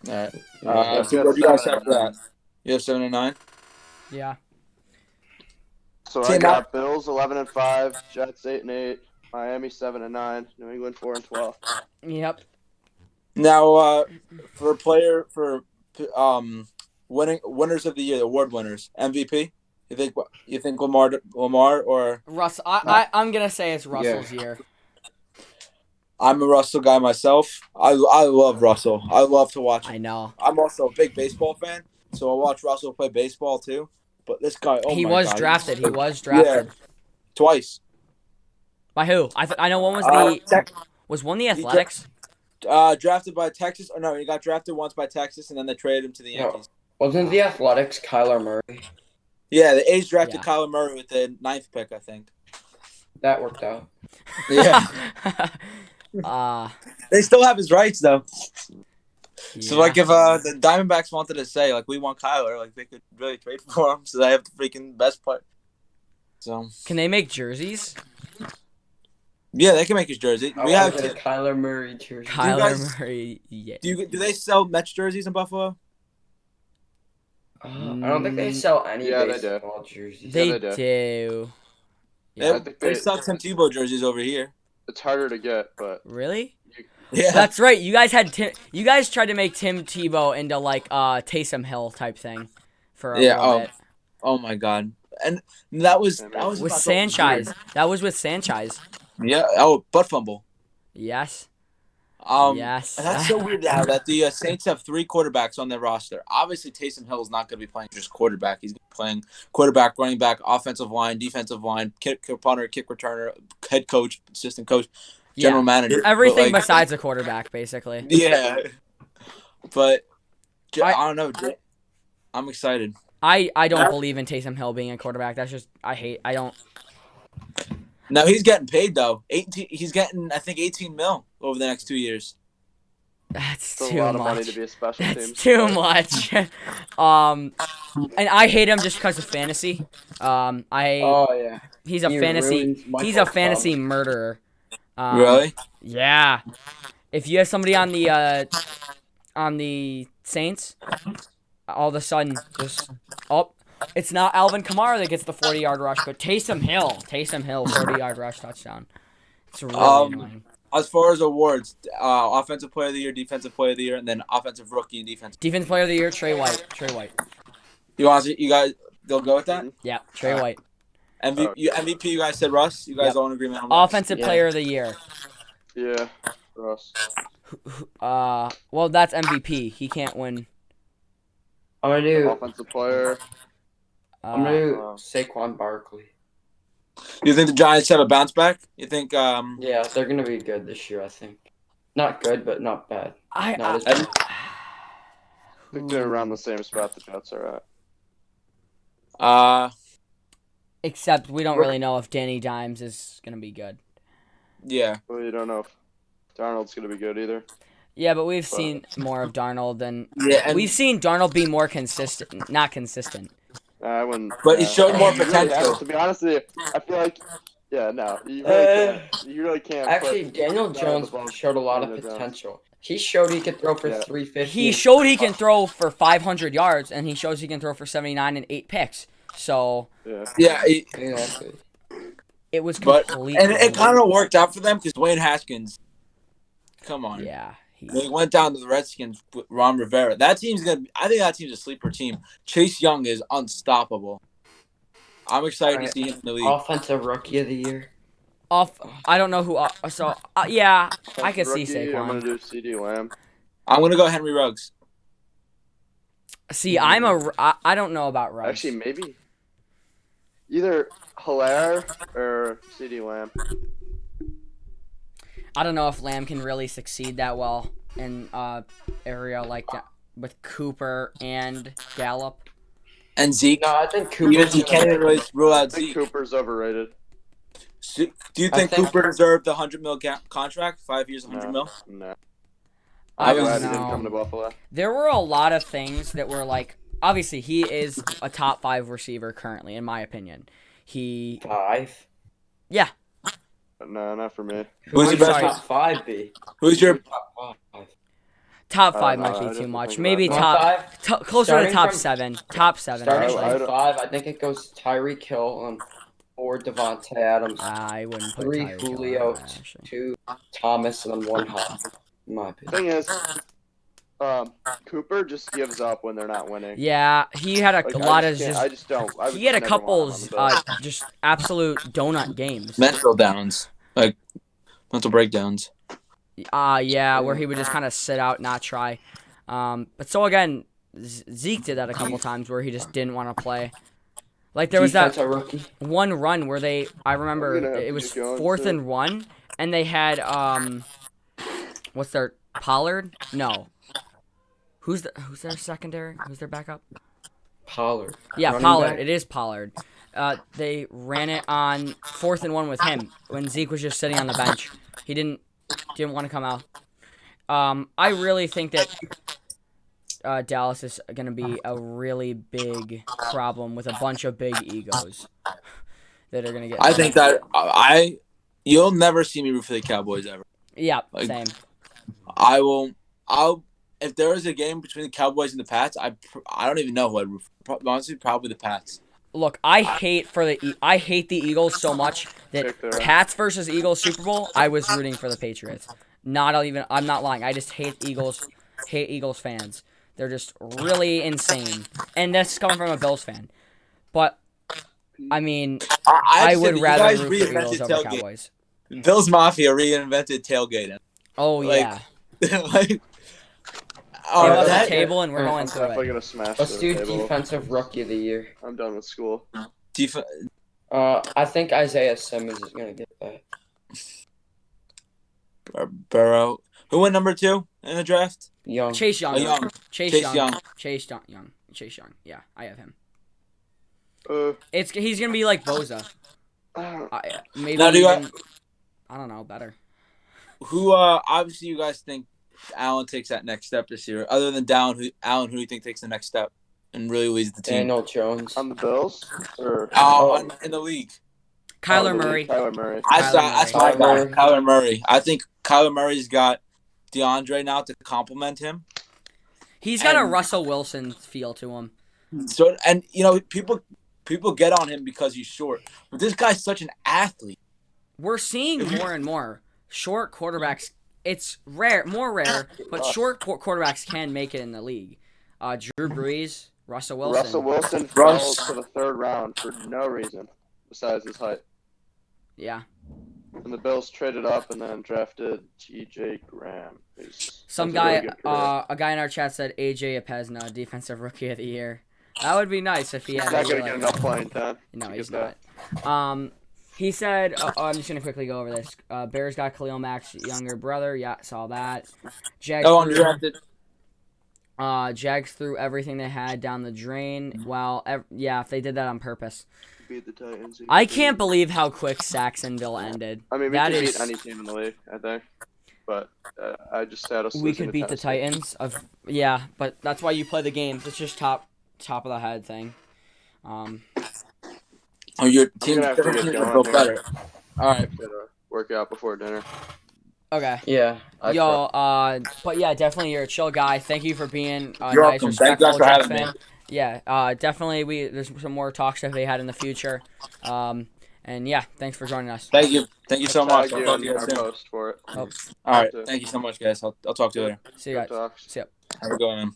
S5: All right.
S4: Yeah.
S5: So what do you guys have for that? You have 7 and 9.
S3: Yeah.
S2: So I
S5: Team
S2: got Bills 11-5, Jets 8-8, Miami 7-9. New England 4-12.
S3: Yep.
S5: Now, for winners of the year, award winners, MVP. You think Lamar or
S3: Russell? I'm gonna say it's Russell's year.
S5: I'm a Russell guy myself. I love Russell. I love to watch him.
S3: I know.
S5: I'm also a big baseball fan, so I watch Russell play baseball too. But this guy,
S3: he was drafted. He was drafted.
S5: Yeah, twice.
S3: By who? I know one was was one the Athletics.
S5: Drafted by Texas. Or no, he got drafted once by Texas, and then they traded him to the Yankees.
S4: Wasn't the Athletics Kyler Murray?
S5: Yeah, the A's drafted Kyler Murray with the 9th pick, I think.
S4: That worked out.
S5: Yeah. They still have his rights though. Yeah. So like, if the Diamondbacks wanted to say like we want Kyler, like they could really trade for him. So they have the freaking best player. So
S3: can they make jerseys?
S5: Yeah, they can make his jersey.
S4: We have a Kyler Murray jersey.
S3: Murray. Yeah.
S5: Do they sell Mets jerseys in Buffalo?
S4: I don't think they sell any baseball jerseys.
S3: They do.
S5: Yeah, they sell Tim Tebow jerseys over here.
S2: It's harder to get, but
S3: really?
S5: Yeah,
S3: that's right. You guys tried to make Tim Tebow into like Taysom Hill type thing for a little bit.
S5: Oh my god! And that was
S3: with Sanchez. That was with Sanchez.
S5: Yeah. Oh, butt fumble.
S3: Yes.
S5: Yes. That's so weird now that the Saints have 3 quarterbacks on their roster. Obviously, Taysom Hill is not going to be playing just quarterback. He's playing quarterback, running back, offensive line, defensive line, kick punter, kick returner, head coach, assistant coach, general manager.
S3: Everything besides a quarterback, basically.
S5: Yeah. But I don't know. I'm excited.
S3: I don't believe in Taysom Hill being a quarterback. That's just I don't.
S5: Now he's getting paid though. He's getting I think 18 mil over the next 2 years.
S3: That's
S2: too much.
S3: A lot
S2: of money to be a special team.
S3: That's too much. And I hate him just because of fantasy. He's a fantasy murderer.
S5: Really?
S3: Yeah. If you have somebody on the Saints, all of a sudden just it's not Alvin Kamara that gets the 40-yard rush, but Taysom Hill, 40-yard rush touchdown. It's really annoying.
S5: As far as awards, offensive player of the year, defensive player of the year, and then offensive rookie and defensive
S3: player of the year, Trey White.
S5: You guys, they'll go with that?
S3: Yeah, Trey White.
S5: MVP, you guys said Russ. You guys all in agreement on that?
S3: Offensive player of the year.
S2: Yeah, Russ.
S3: Well, that's MVP. He can't win.
S4: I'm gonna do
S2: offensive player.
S4: I'm gonna do Saquon Barkley.
S5: You think the Giants have a bounce back? You think?
S4: Yeah, they're gonna be good this year. I think. Not good, but not bad.
S2: I think they're around the same spot the Jets are
S5: at.
S3: Except we don't really know if Danny Dimes is gonna be good.
S5: Yeah.
S2: Well, you don't know if Darnold's gonna be good either.
S3: Yeah, but we've seen more of Darnold than we've seen Darnold be more consistent, not consistent.
S2: I wouldn't.
S5: But he showed more potential.
S2: To be honest with you, I feel like, you really can't.
S4: Actually, Daniel Jones showed a lot of potential. He showed he could throw for 350.
S3: He showed he can throw for 500 yards, and he shows he can throw for 79 and 8 picks. So
S4: exactly.
S3: It was completely
S5: and it kind of worked out for them because Dwayne Haskins. Come on.
S3: Yeah.
S5: They went down to the Redskins with Ron Rivera. I think that team's a sleeper team. Chase Young is unstoppable. I'm excited to see him in the league.
S4: Offensive rookie of the year.
S3: I don't know who. I could see Saquon.
S2: I'm gonna do CD Lamb.
S5: I'm gonna go Henry Ruggs.
S3: See, I don't know about Ruggs.
S2: Actually, maybe either Hilaire or CD Lamb.
S3: I don't know if Lamb can really succeed that well in area like that with Cooper and Gallup.
S5: And Zeke.
S4: No, I think Cooper.
S5: You can't really rule out Zeke.
S2: Cooper's overrated.
S5: Do you think Cooper deserved the $100 million contract? 5 years, $100 million?
S2: No.
S3: I don't
S2: glad
S3: know.
S2: he didn't come to Buffalo.
S3: There were a lot of things that were like. Obviously, he is a top 5 receiver currently, in my opinion.
S4: 5?
S3: Yeah.
S2: No, not for me.
S4: Who's your best top 5 be?
S5: Who's your
S4: top 5?
S3: Top 5 might be too much. Maybe closer to top 7. Top 7.
S4: Starting from 5, I think it goes Tyreek Hill. 4 Devontae Adams,
S3: I wouldn't put
S4: 3
S3: Tyreek Hill
S4: Julio,
S3: on, actually.
S4: 2 Thomas, and then 1 Hop. In my opinion.
S2: Thing is, Cooper just gives up when they're not winning.
S3: Yeah, he had a lot of
S2: I just don't.
S3: he had a couple just absolute donut games.
S5: Mental downs, like mental breakdowns.
S3: Yeah, where he would just kind of sit out, not try. But so again, Zeke did that a couple times where he just didn't want to play. Like there was that one run where I remember it was 4th and 1, and they had what's their Pollard? No. Who's their secondary? Who's their backup?
S4: Pollard.
S3: Yeah, Pollard. Back? It is Pollard. They ran it on 4th and 1 with him when Zeke was just sitting on the bench. He didn't want to come out. I really think that Dallas is going to be a really big problem with a bunch of big egos that are going to get.
S5: I think that you'll never see me root for the Cowboys ever.
S3: Yeah, same.
S5: I'll if there was a game between the Cowboys and the Pats, I don't even know who I'd root for. Honestly, probably the Pats.
S3: Look, I hate the Eagles so much that Pats versus Eagles Super Bowl, I was rooting for the Patriots. I'm not lying. I just hate Eagles fans. They're just really insane. And that's coming from a Bills fan. But I mean, I would rather root for Eagles over Cowboys.
S5: Bills Mafia reinvented tailgating.
S3: Oh yeah.
S2: That
S3: table and we're going through it.
S2: Gonna smash
S4: Let's do
S2: table.
S4: defensive rookie of the year.
S2: I'm done with school.
S4: I think Isaiah Simmons is gonna get that.
S5: Burrow. Who went number 2 in the draft?
S4: Young.
S3: Chase Young.
S5: Chase
S3: Young. Yeah, I have him.
S2: He's
S3: gonna be like Boza. Maybe
S5: now,
S3: I don't know, better.
S5: Who obviously you guys think Allen takes that next step this year? Other than Allen, who do you think takes the next step and really leads the team?
S4: Daniel Jones.
S2: On the Bills? Or
S5: in the league.
S3: Kyler Murray.
S5: Kyler Murray. I think Kyler Murray's got DeAndre now to complement him.
S3: He's got a Russell Wilson feel to him.
S5: So, and people get on him because he's short, but this guy's such an athlete.
S3: We're seeing more and more short quarterbacks. It's more rare, but short quarterbacks can make it in the league. Drew Brees, Russell Wilson.
S2: Russell Wilson fell to the 3rd round for no reason besides his height.
S3: Yeah.
S2: And the Bills traded up and then drafted T.J. Graham.
S3: A guy in our chat said AJ Apezna, defensive rookie of the year. That would be nice if he had.
S2: He's not gonna get enough playing time.
S3: No, he's not. He said, I'm just going to quickly go over this. Bears got Khalil Mack's younger brother. Yeah, saw that.
S5: Undrafted.
S3: Jags threw everything they had down the drain. Well, if they did that on purpose.
S2: Beat the Titans.
S3: I can't believe how quick Saxonville ended.
S2: I mean, we could beat any team in the league, I think. But I just had us.
S3: We could beat the Titans. Yeah, but that's why you play the games. It's just top of the head thing.
S5: Your team will go better. All right.
S2: Work out before dinner.
S3: Okay.
S4: Yeah.
S3: But yeah, definitely you're a chill guy. Thank you for being a
S5: You're
S3: nice,
S5: welcome. Thank you guys for having me.
S3: Yeah, definitely there's some more talks that they had in the future. And yeah, thanks for joining us.
S5: Thank you so much.
S2: I'll talk to you guys soon. For it.
S3: Oh.
S5: All right. Thank you so much, guys. I'll talk to you later.
S3: See you guys. See ya.
S2: Have
S5: a good one, man.